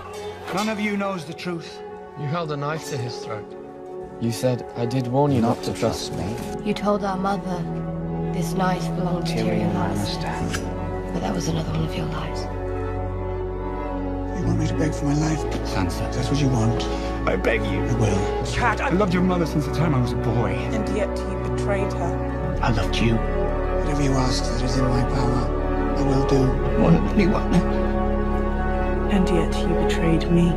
None of you knows the truth. You held a knife to his throat. You said, I did warn you not to trust me. You told our mother this knife belonged to Tyrion Lannister. But that was another one of your lies. You want me to beg for my life? Sansa, that's what you want. I beg you. I will. Cat, I loved your mother since the time I was a boy. And yet you betrayed her. I loved you. Whatever you ask that is in my power, I will do more than anyone. And yet you betrayed me.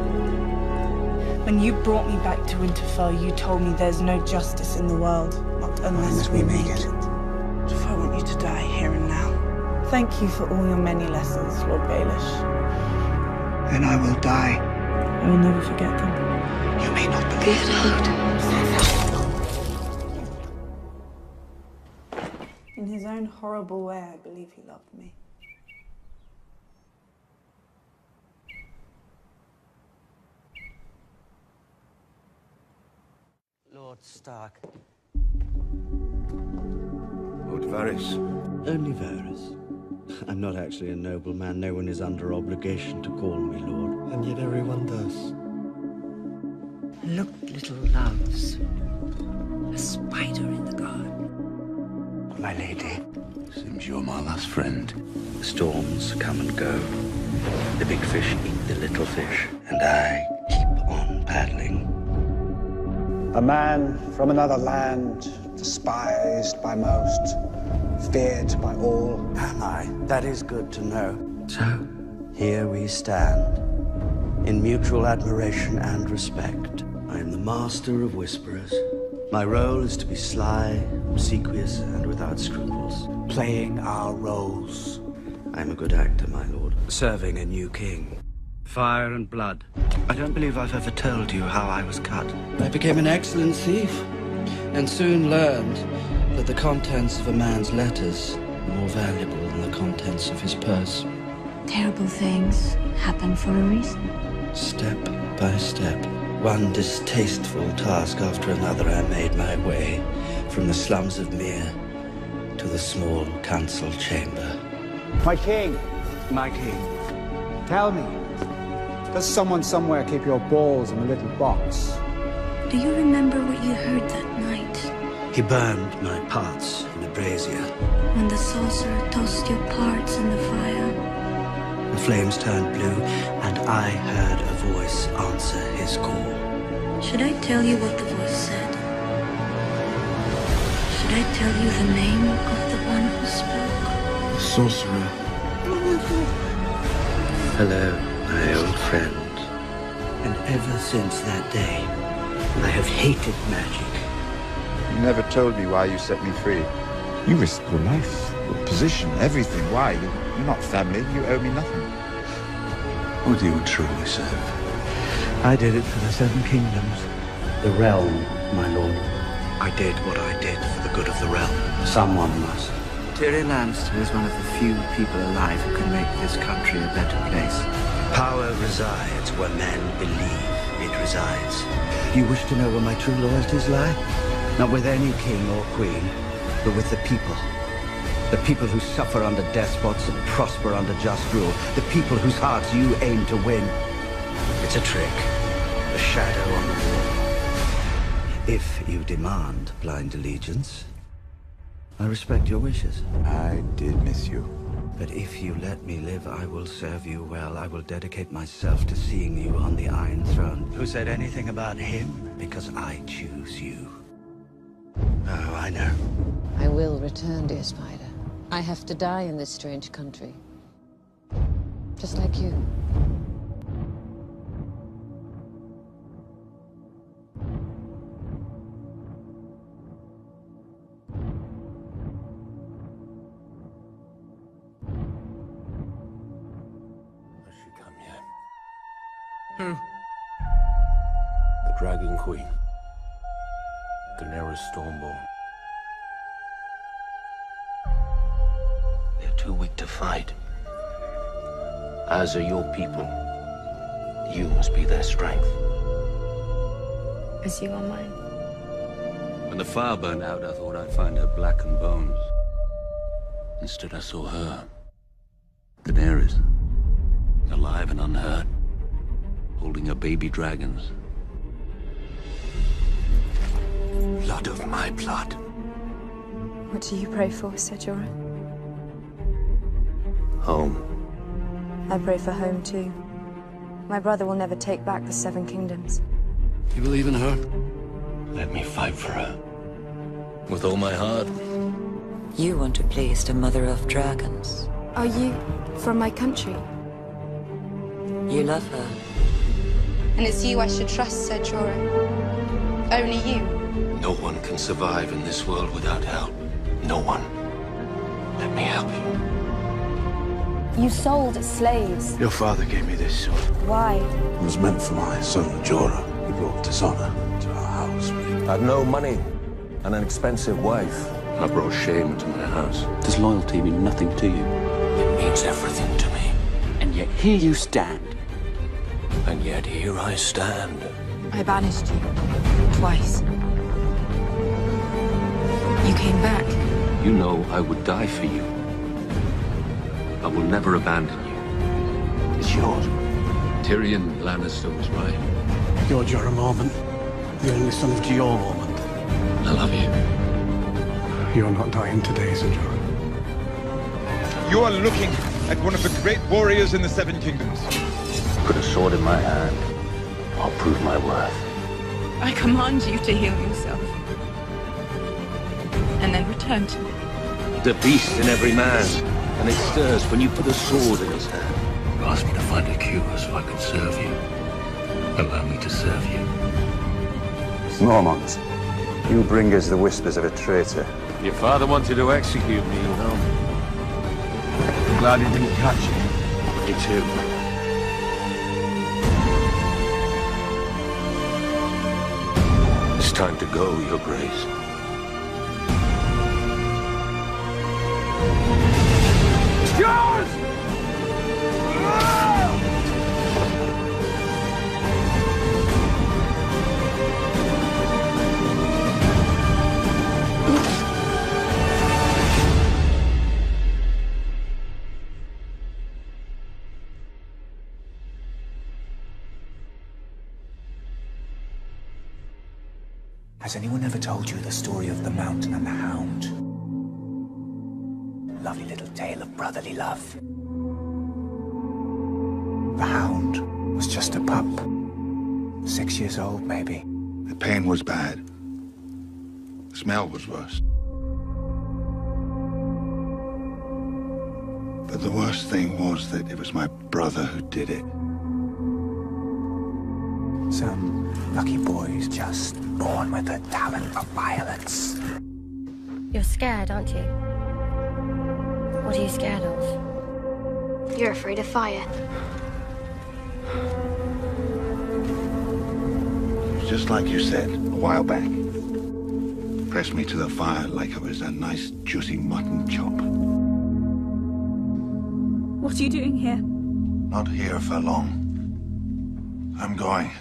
When you brought me back to Winterfell, you told me there's no justice in the world, not unless we make it. If I want you to die here and now. Thank you for all your many lessons, Lord Baelish. And I will die. I will never forget them. You may not believe it. In his own horrible way, I believe he loved me. Lord Stark. Lord Varys. Only Varys. I'm not actually a nobleman. No one is under obligation to call me Lord. And yet everyone does. Look, little loves. A spider in the garden. My lady. Seems you're my last friend. The storms come and go. The big fish eat the little fish. And I keep on paddling. A man from another land, despised by most, feared by all. Am I? That is good to know. So, here we stand, in mutual admiration and respect. I am the master of whisperers. My role is to be sly, obsequious, and without scruples. Playing our roles. I am a good actor, my lord, serving a new king. Fire and blood. I don't believe I've ever told you how I was cut. I became an excellent thief, and soon learned that the contents of a man's letters are more valuable than the contents of his purse. Terrible things happen for a reason. Step by step, one distasteful task after another, I made my way from the slums of Mere to the small council chamber. My king. My king. Tell me, does someone somewhere keep your balls in a little box? Do you remember what you heard that night? He burned my parts in a brazier. When the saucer tossed your parts in the fire. The flames turned blue, and I heard a voice answer his call. Should I tell you what the voice said? Should I tell you the name of the one who spoke? The sorcerer. Hello, my old friend. And ever since that day, I have hated magic. You never told me why you set me free. You risked your life, your position, everything. Why? You're not family. You owe me nothing. Who do you truly serve? I did it for the Seven Kingdoms. The realm, my lord. I did what I did for the good of the realm. Someone must. Tyrion Lannister is one of the few people alive who can make this country a better place. Power resides where men believe it resides. You wish to know where my true loyalties lie? Not with any king or queen, but with the people. The people who suffer under despots and prosper under just rule. The people whose hearts you aim to win. It's a trick. A shadow on the wall. If you demand blind allegiance, I respect your wishes. I did miss you. But if you let me live, I will serve you well. I will dedicate myself to seeing you on the Iron Throne. Who said anything about him? Because I choose you. Oh, I know. I will return, dear Spider. I have to die in this strange country. Just like you. Who? The Dragon Queen. Daenerys Stormborn. They're too weak to fight. As are your people. You must be their strength. As you are mine. When the fire burned out, I thought I'd find her blackened bones. Instead, I saw her. Daenerys. Alive and unhurt. Holding her baby dragons. Blood of my blood. What do you pray for, Ser Jorah? Home. I pray for home, too. My brother will never take back the Seven Kingdoms. You believe in her? Let me fight for her. With all my heart. You want to please the Mother of Dragons. Are you from my country? You love her. And it's you I should trust, Sir Jorah. Only you. No one can survive in this world without help. No one. Let me help you. You sold slaves. Your father gave me this sword. Why? It was meant for my son, Jorah. He brought dishonor to our house. I've no money and an expensive wife. I brought shame into my house. Does loyalty mean nothing to you? It means everything to me. And yet here you stand. And yet here I stand. I banished you. Twice. You came back. You know I would die for you. I will never abandon you. It's yours. Tyrion Lannister was right. You're Jorah Mormont, the only son of Jorah Mormont. I love you. You're not dying today, Sir Jorah. You are looking at one of the great warriors in the Seven Kingdoms. Put a sword in my hand. I'll prove my worth. I command you to heal yourself. And then return to me. The beast in every man. And it stirs when you put a sword in his hand. You asked me to find a cure so I could serve you. Allow me to serve you. Mormont, you bring us the whispers of a traitor. Your father wanted to execute me, you know. Glad he didn't catch you. Me too. It's time to go, Your Grace. Yours! Has anyone ever told you the story of the Mountain and the Hound? Lovely little tale of brotherly love. The Hound was just a pup. 6 years old, maybe. The pain was bad. The smell was worse. But the worst thing was that it was my brother who did it. Some lucky boys just born with a talent for violence. You're scared, aren't you? What are you scared of? You're afraid of fire. Just like you said a while back. Pressed me to the fire like I was a nice, juicy mutton chop. What are you doing here? Not here for long. I'm going.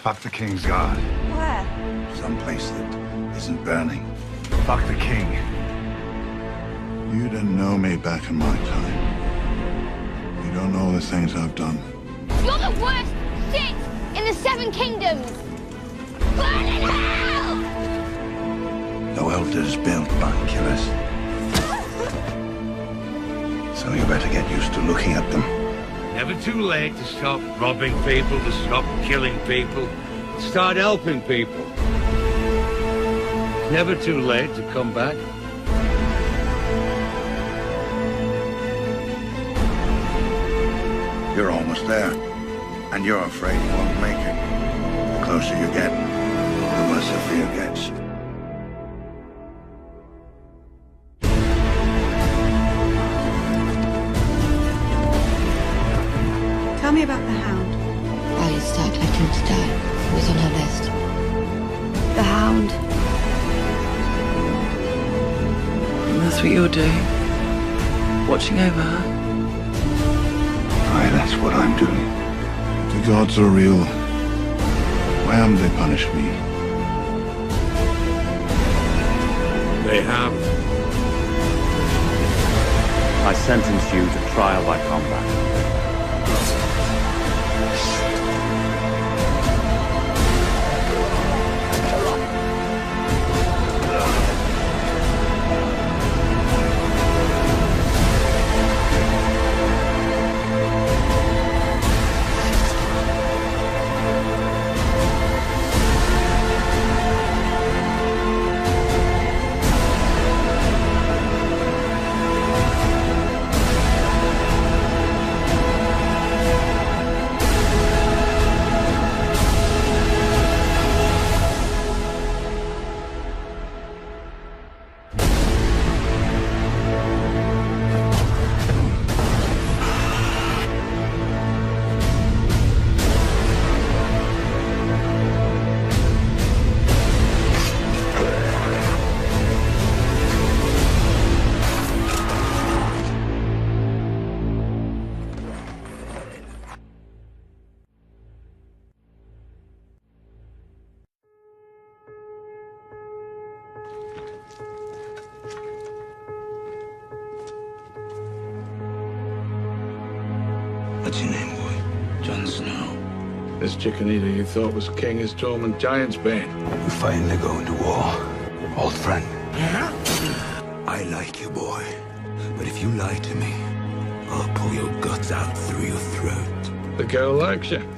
Fuck the King's Guard. Where? Someplace that isn't burning. Fuck the king. You didn't know me back in my time. You don't know the things I've done. You're the worst shit in the Seven Kingdoms! Burn in hell! No elders built by killers. So you better get used to looking at them. Never too late to stop robbing people, to stop killing people, start helping people. Never too late to come back. You're almost there, and you're afraid you won't make it. The closer you get, the worse the fear gets. Tell me about the Hound. Arya Stark left him to die. He was on her list. The Hound. And that's what you're doing? Watching over her? Aye, that's what I'm doing. If the gods are real, why haven't they punished me? They have. I sentence you to trial by combat. What's your name, boy? Jon Snow. This chicken eater you thought was king is torment giant's bane. We finally go into war. Old friend. I like you, boy. But if you lie to me, I'll pull your guts out through your throat. The girl likes you.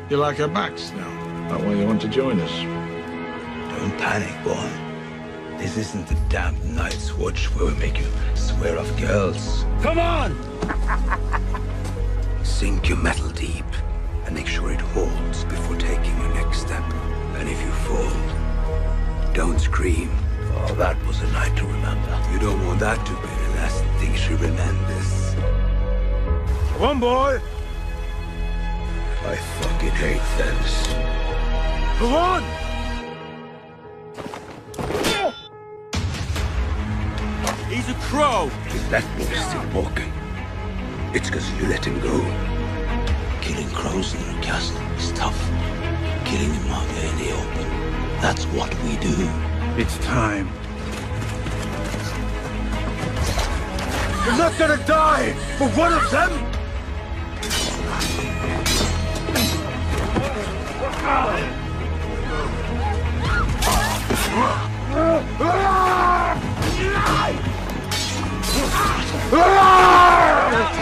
You like her back, Snow. That why you want to join us? Don't panic, boy. This isn't the damn Night's Watch where we make you swear off girls. Come on! Sink your metal deep and make sure it holds before taking your next step. And if you fall, don't scream. Oh, that was a night to remember. You don't want that to be the last thing she remembers. Come on, boy! I fucking hate things. Come on! He's a crow! If that boy's still walking, it's because you let him go. Killing crows in your castle is tough. Killing them out there in the open, that's what we do. It's time. You're not gonna die for one of them!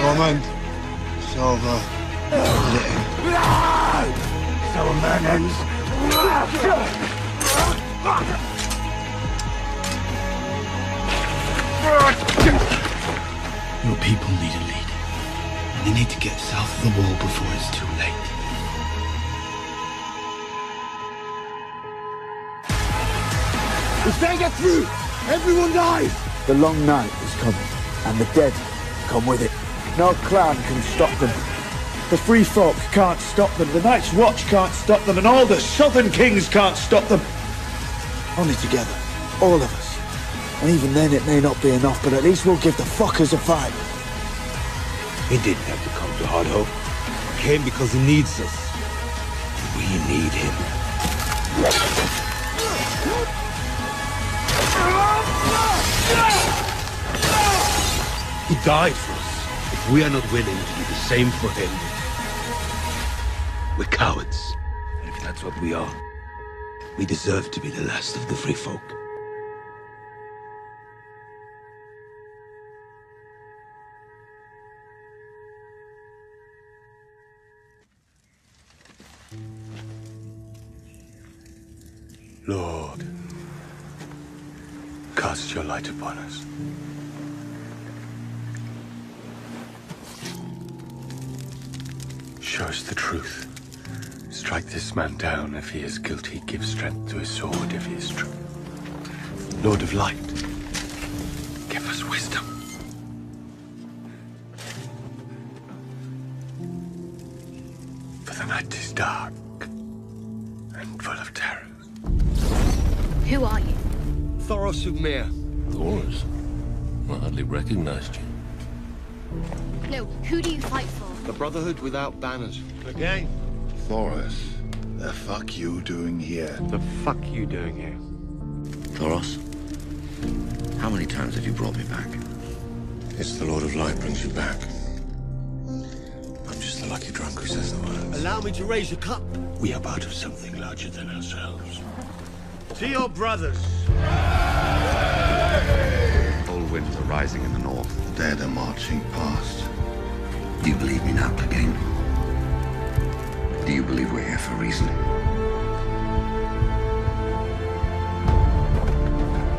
Torment. It's over. So a man ends. Your people need a leader. And they need to get south of the wall before it's too late. If they get through, everyone dies! The long night is coming, and the dead come with it. No clan can stop them. The free folk can't stop them, the Night's Watch can't stop them, and all the Southern Kings can't stop them. Only together, all of us. And even then it may not be enough, but at least we'll give the fuckers a fight. He didn't have to come to Hard Hope. He came because he needs us. We need him. He died for us. If we are not willing to do the same for him, we're cowards. And if that's what we are, we deserve to be the last of the free folk. Lord, cast your light upon us. Show us the truth. Strike this man down if he is guilty. Give strength to his sword if he is true. Lord of light, give us wisdom. For the night is dark and full of terrors. Who are you? Thoros of Myr. Thoros? I hardly recognized you. No, who do you fight for? The Brotherhood without banners. Again. Thoros, the fuck you doing here? The fuck you doing here? Thoros, how many times have you brought me back? It's the Lord of Light brings you back. I'm just the lucky drunk who says the words. Allow me to raise a cup. We are part of something larger than ourselves. To your brothers. Cold winds are rising in the north. The dead are marching past. Do you believe me now, Clegane? Do you believe we're here for a reason?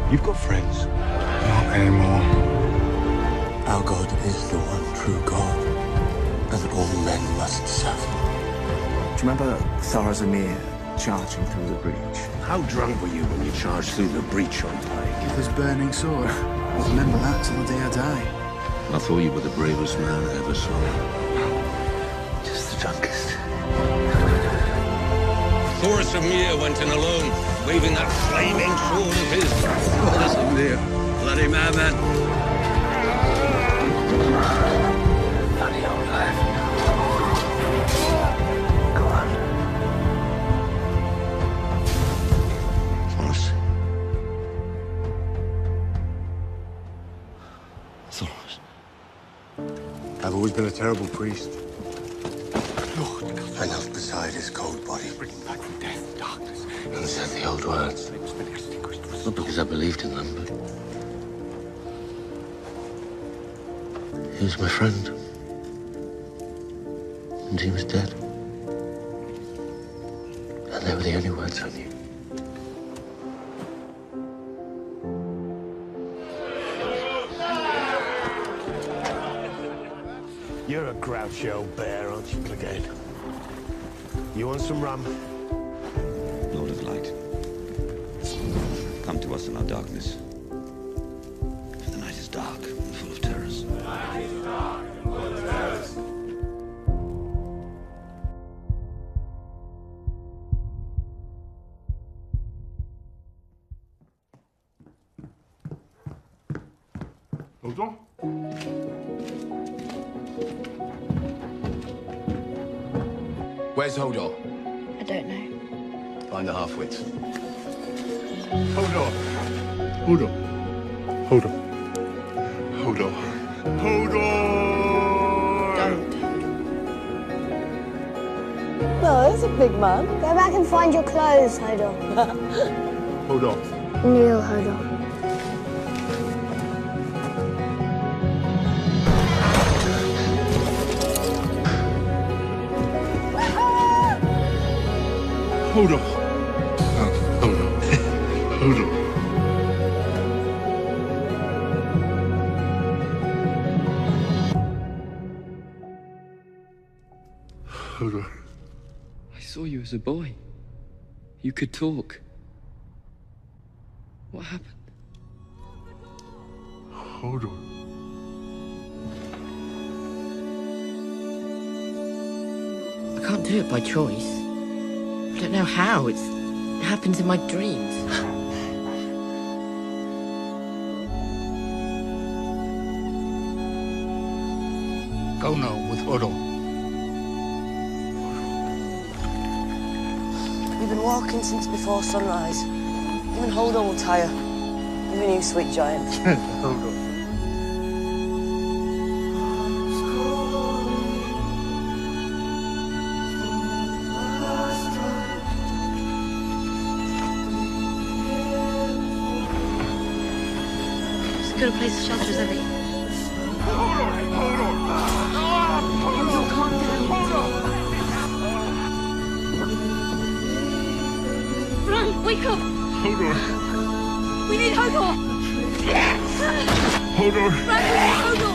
You've got friends. Not anymore. Our God is the one true God, and all men must serve him. Do you remember Thoros of Myr charging through the breach? How drunk were you when you charged through the breach on Pike? With his burning sword. I'll remember that till the day I die. I thought you were the bravest man I ever saw. Just the drunkest. Thoros of Myr went in alone, waving that flaming sword of his. Thoros of Myr, bloody madman. Bloody old life. Go on. Thoros. I've always been a terrible priest. inside his cold body. Bringing back from death, darkness. And said the old words. Not because I believed in them, but he was my friend. And he was dead. And they were the only words I knew. You're a grouchy old bear, aren't you, Clegane? You want some rum? Lord of Light, come to us in our darkness. For the night is dark and full of terrors. The night is dark and full of terrors. Hold on. Where's Hodor? I don't know. Find the half-wits. Hold on. Hold on. Hold on. Hold on. Hold on! No, there's a big man. Go back and find your clothes, Hodor. Hold on. Kneel, Hodor. Hold on. Hold on. Hold on. Hold on. I saw you as a boy. You could talk. What happened? Hold on. I can't do it by choice. I don't know how. It happens in my dreams. Go now with Hodor. We've been walking since before sunrise. Even Hodor will tire. Even you, sweet giant. Hold on. As good a place to shelter as any. Hold on. Hold on. Hold on. Calm down. Hold on. Run! Wake up! Hold on. We need Hodor! Hold on. Run! We need Hodor!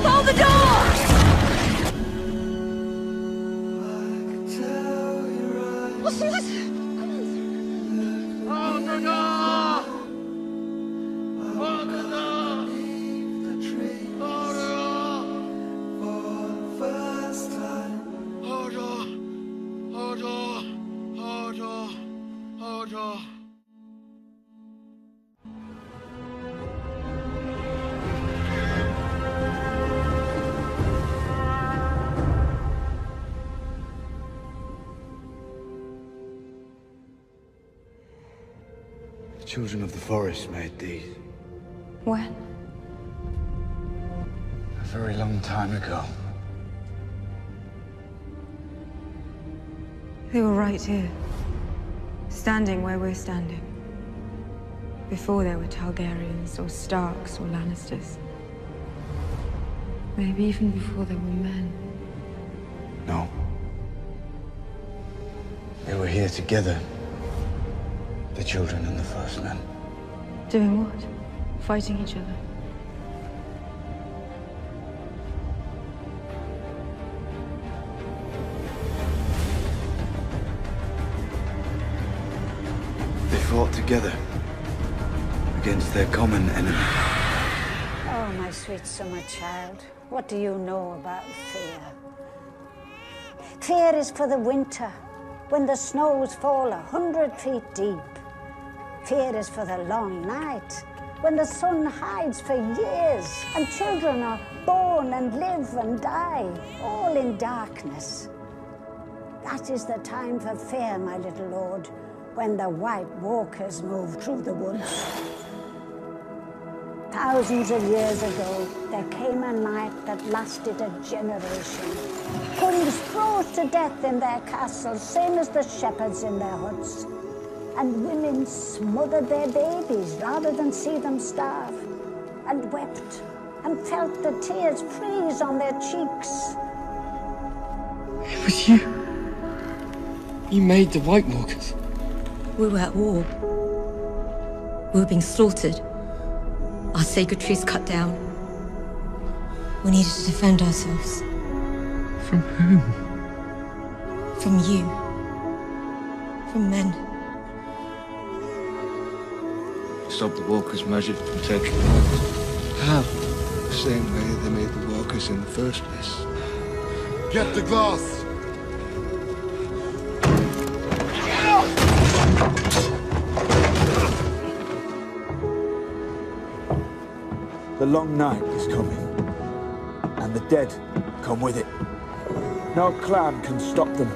Hold the door! What's the matter? Hold the door! Hold the door! Hold on! Hold on! Hold on! Hold on! The children of the forest made these. When? A very long time ago. They were right here. Standing where we're standing. Before there were Targaryens, or Starks, or Lannisters. Maybe even before there were men. No. They were here together. The children and the first men. Doing what? Fighting each other? They fought together against their common enemy. Oh, my sweet summer child, what do you know about fear? Fear is for the winter, when the snows fall 100 feet deep. Fear is for the long night, when the sun hides for years, and children are born and live and die, all in darkness. That is the time for fear, my little lord, when the White Walkers move through the woods. Thousands of years ago, there came a night that lasted a generation. Kings froze to death in their castles, same as the shepherds in their huts. And women smothered their babies rather than see them starve, and wept and felt the tears freeze on their cheeks. It was you. You made the White Walkers. We were at war. We were being slaughtered. Our sacred trees cut down. We needed to defend ourselves. From whom? From you. From men. Stop the Walkers' magic from taking How? The same way they made the Walkers in the first place. Get the glass! The long night is coming, and the dead come with it. No clan can stop them.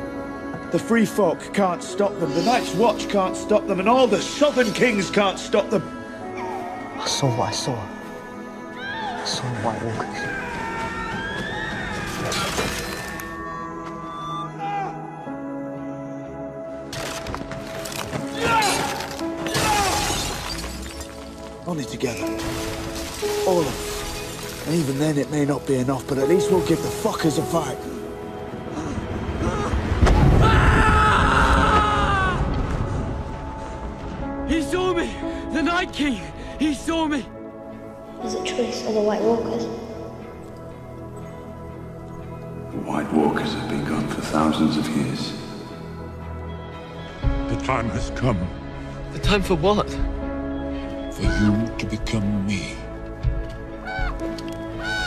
The free folk can't stop them, the Night's Watch can't stop them, and all the southern kings can't stop them. I saw what I saw. I saw the White Walkers. Only together. All of us. And even then it may not be enough, but at least we'll give the fuckers a fight. He saw me! The Night King! He saw me! Is it true for the White Walkers? The White Walkers have been gone for thousands of years. The time has come. The time for what? For you to become me.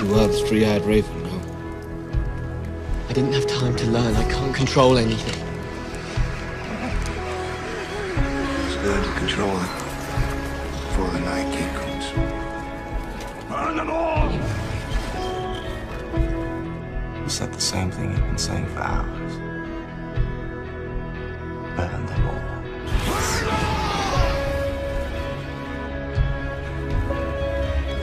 You are the three-eyed raven now. I didn't have time to learn. I can't control anything. Let's learn to control it before the Night King comes. Burn them all! You said the same thing you've been saying for hours. Burn them all.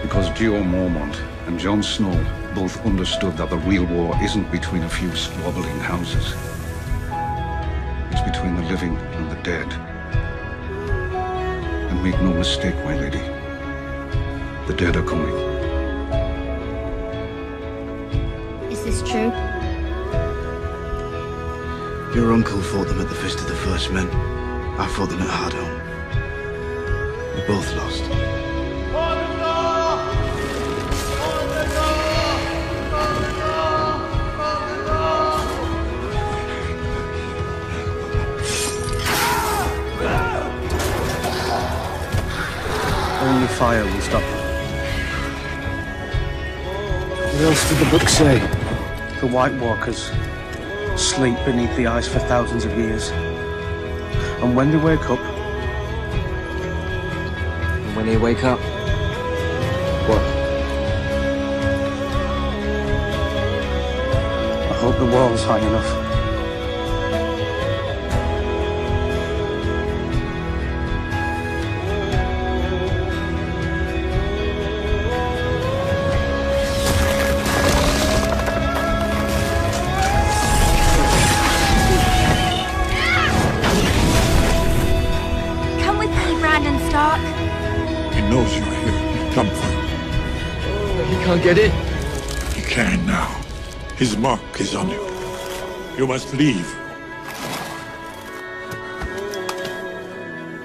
Because Geo Mormont and Jon Snow both understood that the real war isn't between a few squabbling houses. It's between the living and the dead. And make no mistake, my lady, the dead are coming. Is this true? Your uncle fought them at the Fist of the First Men. I fought them at Hardhome. We both lost. Only fire will stop them. What else did the book say? The White Walkers sleep beneath the ice for thousands of years. And when they wake up... And when they wake up... What? I hope the wall's high enough. He knows you're here. Come for him. He can't get in. He can now. His mark is on you. You must leave.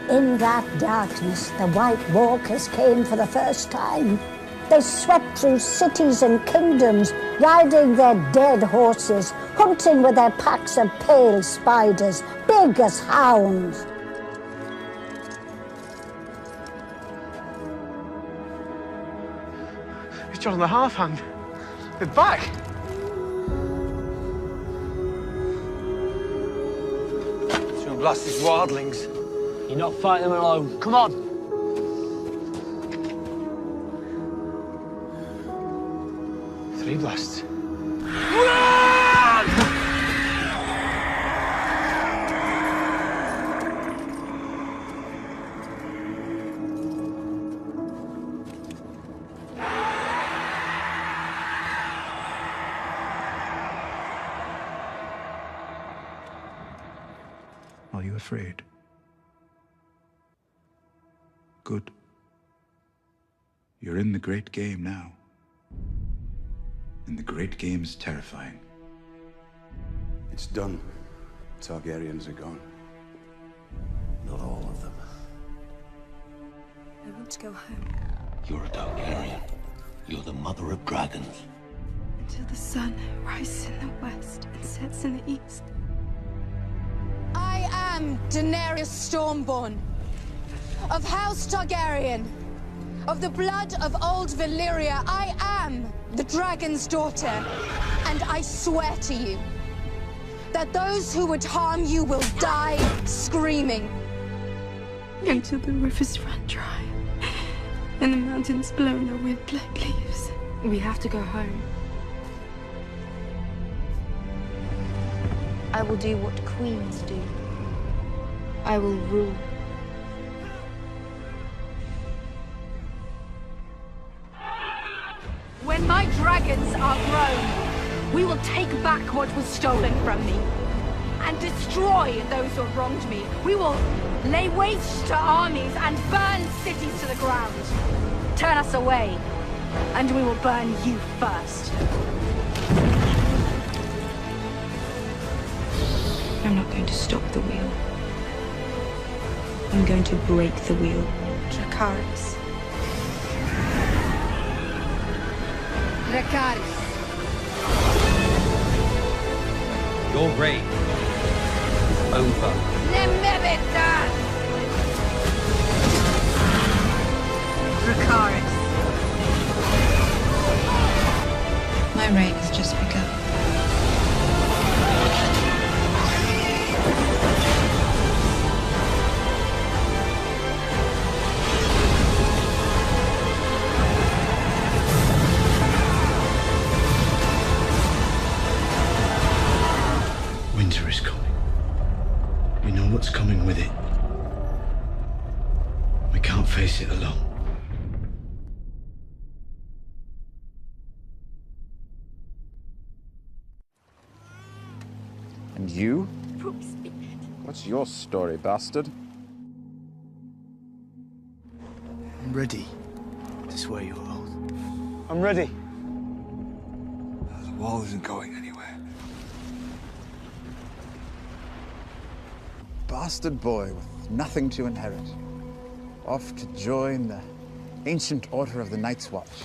In that darkness, the White Walkers came for the first time. They swept through cities and kingdoms, riding their dead horses, hunting with their packs of pale spiders, big as hounds. John the Half-Hand. They're back. She'll blast these wildlings. You're not fighting them alone. Come on. Three blasts. Are you afraid? Good. You're in the great game now. And the great game's terrifying. It's done. Targaryens are gone. Not all of them. I want to go home. You're a Targaryen. You're the mother of dragons. Until the sun rises in the west and sets in the east. I am Daenerys Stormborn, of House Targaryen, of the blood of old Valyria. I am the dragon's daughter, and I swear to you that those who would harm you will die screaming. Until the rivers run dry and the mountains blow in the wind like leaves. We have to go home. I will do what queens do. I will rule. When my dragons are grown, we will take back what was stolen from me and destroy those who wronged me. We will lay waste to armies and burn cities to the ground. Turn us away, and we will burn you first. I'm not going to stop the wheel. I'm going to break the wheel. Dracarys. Dracarys. Your reign is over. Nemebita! Dracarys. My reign has just begun. Winter is coming. We know what's coming with it. We can't face it alone. And you? What's your story, bastard? I'm ready to swear your oath. I'm ready. The wall isn't going anywhere. Bastard boy with nothing to inherit. Off to join the ancient order of the Night's Watch.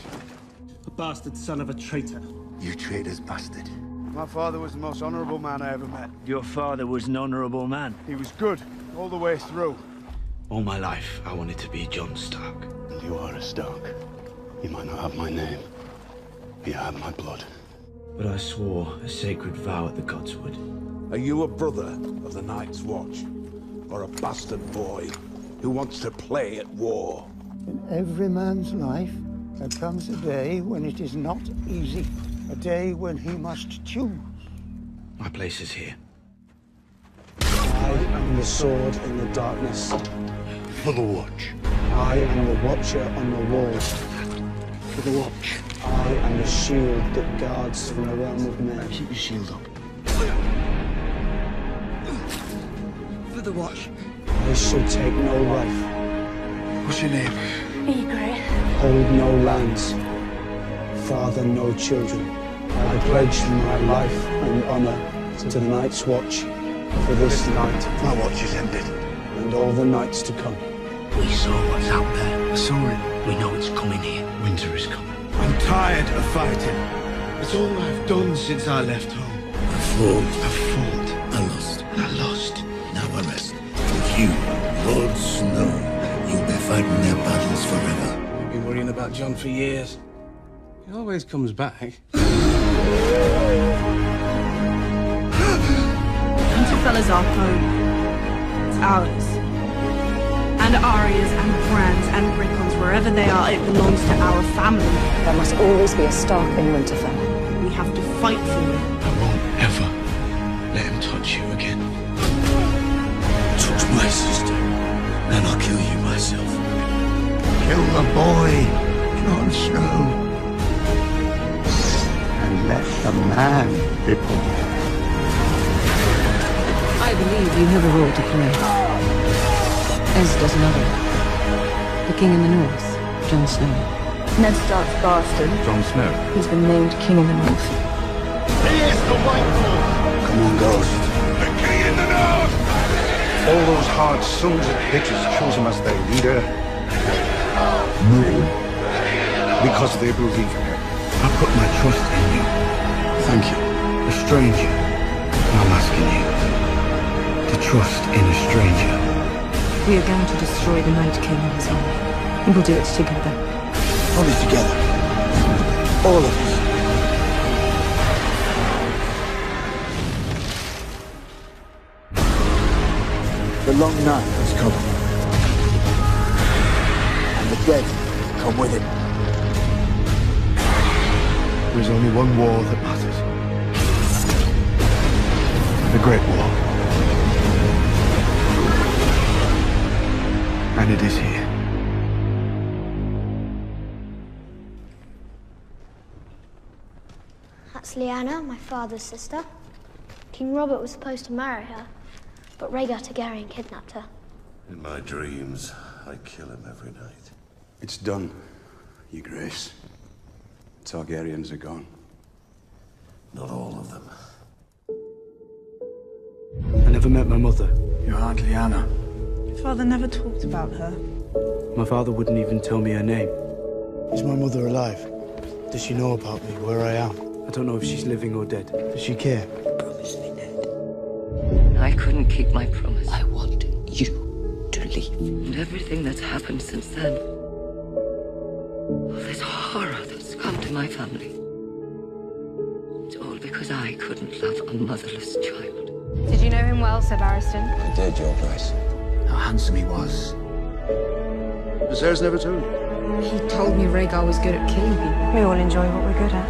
A bastard son of a traitor. You traitor's bastard. My father was the most honorable man I ever met. Your father was an honorable man. He was good all the way through. All my life, I wanted to be Jon Stark. And you are a Stark. You might not have my name, but you have my blood. But I swore a sacred vow at the Godswood. Are you a brother of the Night's Watch? Or a bastard boy who wants to play at war? In every man's life, there comes a day when it is not easy. A day when he must choose. My place is here. I am the sword in the darkness. For the Watch. I am the watcher on the wall. For the Watch. I am the shield that guards from the realm of men. Keep your shield up. For the Watch. I shall take no life. What's your name? Egret. Hold no lands. Father no children. I pledge my life and honor to the Night's Watch for this night. My watch is ended. And all the nights to come. We saw what's out there. I saw it. We know it's coming here. Winter is coming. I'm tired of fighting. It's all I've done since I left home. I fought. I lost. I lost. Now I rest. With you, Lord Snow, you'll be fighting their battles forever. I've been worrying about Jon for years. He always comes back. Winterfell is our home. It's ours. And Arya's and Bran's and Rickon's, wherever they are, it belongs to our family. There must always be a Stark in Winterfell. We have to fight for it. I won't ever let him touch you again. Touch my sister, and I'll kill you myself. Kill the boy, Jon Snow. And let the man be born. I believe you have a role to play. As does another. The king in the north, Jon Snow. Ned Stark's bastard. Jon Snow. He's been named king in the north. He is the White Wolf! Come on, Ghost. The king in the north! All those hard sons of bitches chose him as their leader. No. Because they believe in him. I put my trust in you. Thank you. A stranger. And I'm asking you to trust in a stranger. We are going to destroy the Night King and his army. And we'll do it together. Only together. All of us. The long night has come. And the dead come with it. There is only one war that matters. The Great War. And it is here. That's Lyanna, my father's sister. King Robert was supposed to marry her, but Rhaegar Targaryen kidnapped her. In my dreams, I kill him every night. It's done, Your Grace. Targaryens are gone. Not all of them. I never met my mother. Your Aunt Lyanna. Father never talked about her. My father wouldn't even tell me her name. Is my mother alive? Does she know about me, where I am? I don't know if she's living or dead. Does she care? Promise me, Ned. I couldn't keep my promise. I want you to leave. And everything that's happened since then. All this horror that's come to my family. It's all because I couldn't love a motherless child. Did you know him well, Sir Barristan? I did, Your Grace. How handsome he was. Viserys never told you. He told me Rhaegar was good at killing people. We all enjoy what we're good at.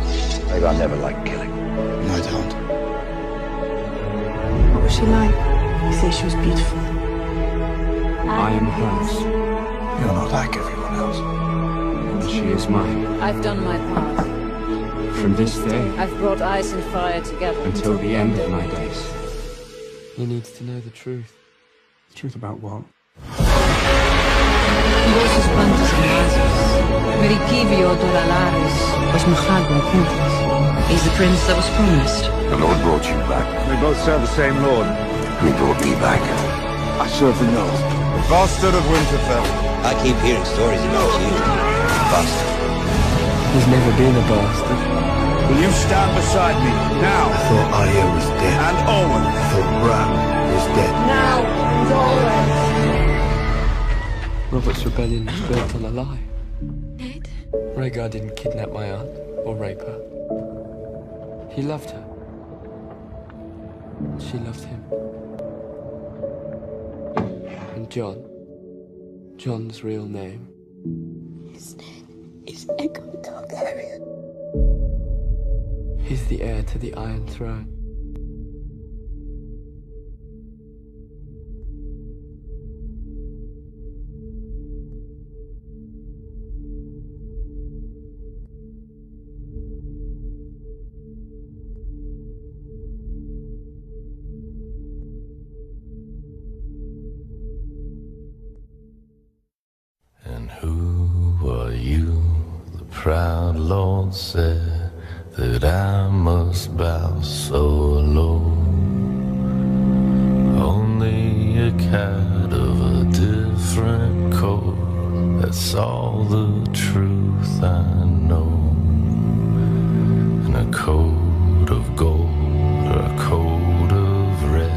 Maybe I never liked killing. No, I don't. What was she like? You say she was beautiful. I am hers, You're not like everyone else. and she is mine. I've done my part. From this day I've brought ice and fire together. until the end of my days. He needs to know the truth. The truth about what? Voces cuantas enlaces. Merikivio dolalares. Was Mahagwa Quintus. He's the prince that was promised. The Lord brought you back. We both serve the same Lord. He brought me back. I serve the North. The bastard of Winterfell. I keep hearing stories about you. Bastard. He's never been a bastard. Will you stand beside me now? I thought Arya was dead. And Owen. I thought Bran was dead. Now and always. Robert's rebellion was built on a lie. Ned? Rhaegar didn't kidnap my aunt or rape her. He loved her. She loved him. And John's real name His name is Aegon Targaryen. He's the heir to the Iron Throne. And who are you? The proud Lord said that I must bow so low. Only a cat of a different coat. That's all the truth I know. And a coat of gold or a coat of red,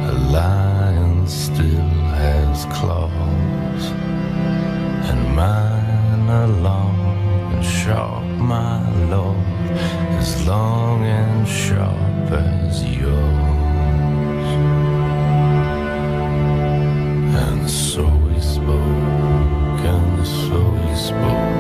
a lion still has claws. And mine are long and sharp, my lord, as long and sharp as yours. And so he spoke, and so he spoke,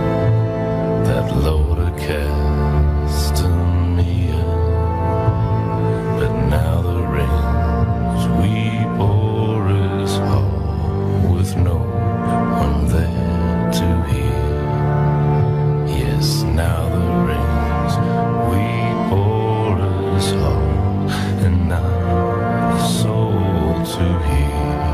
me.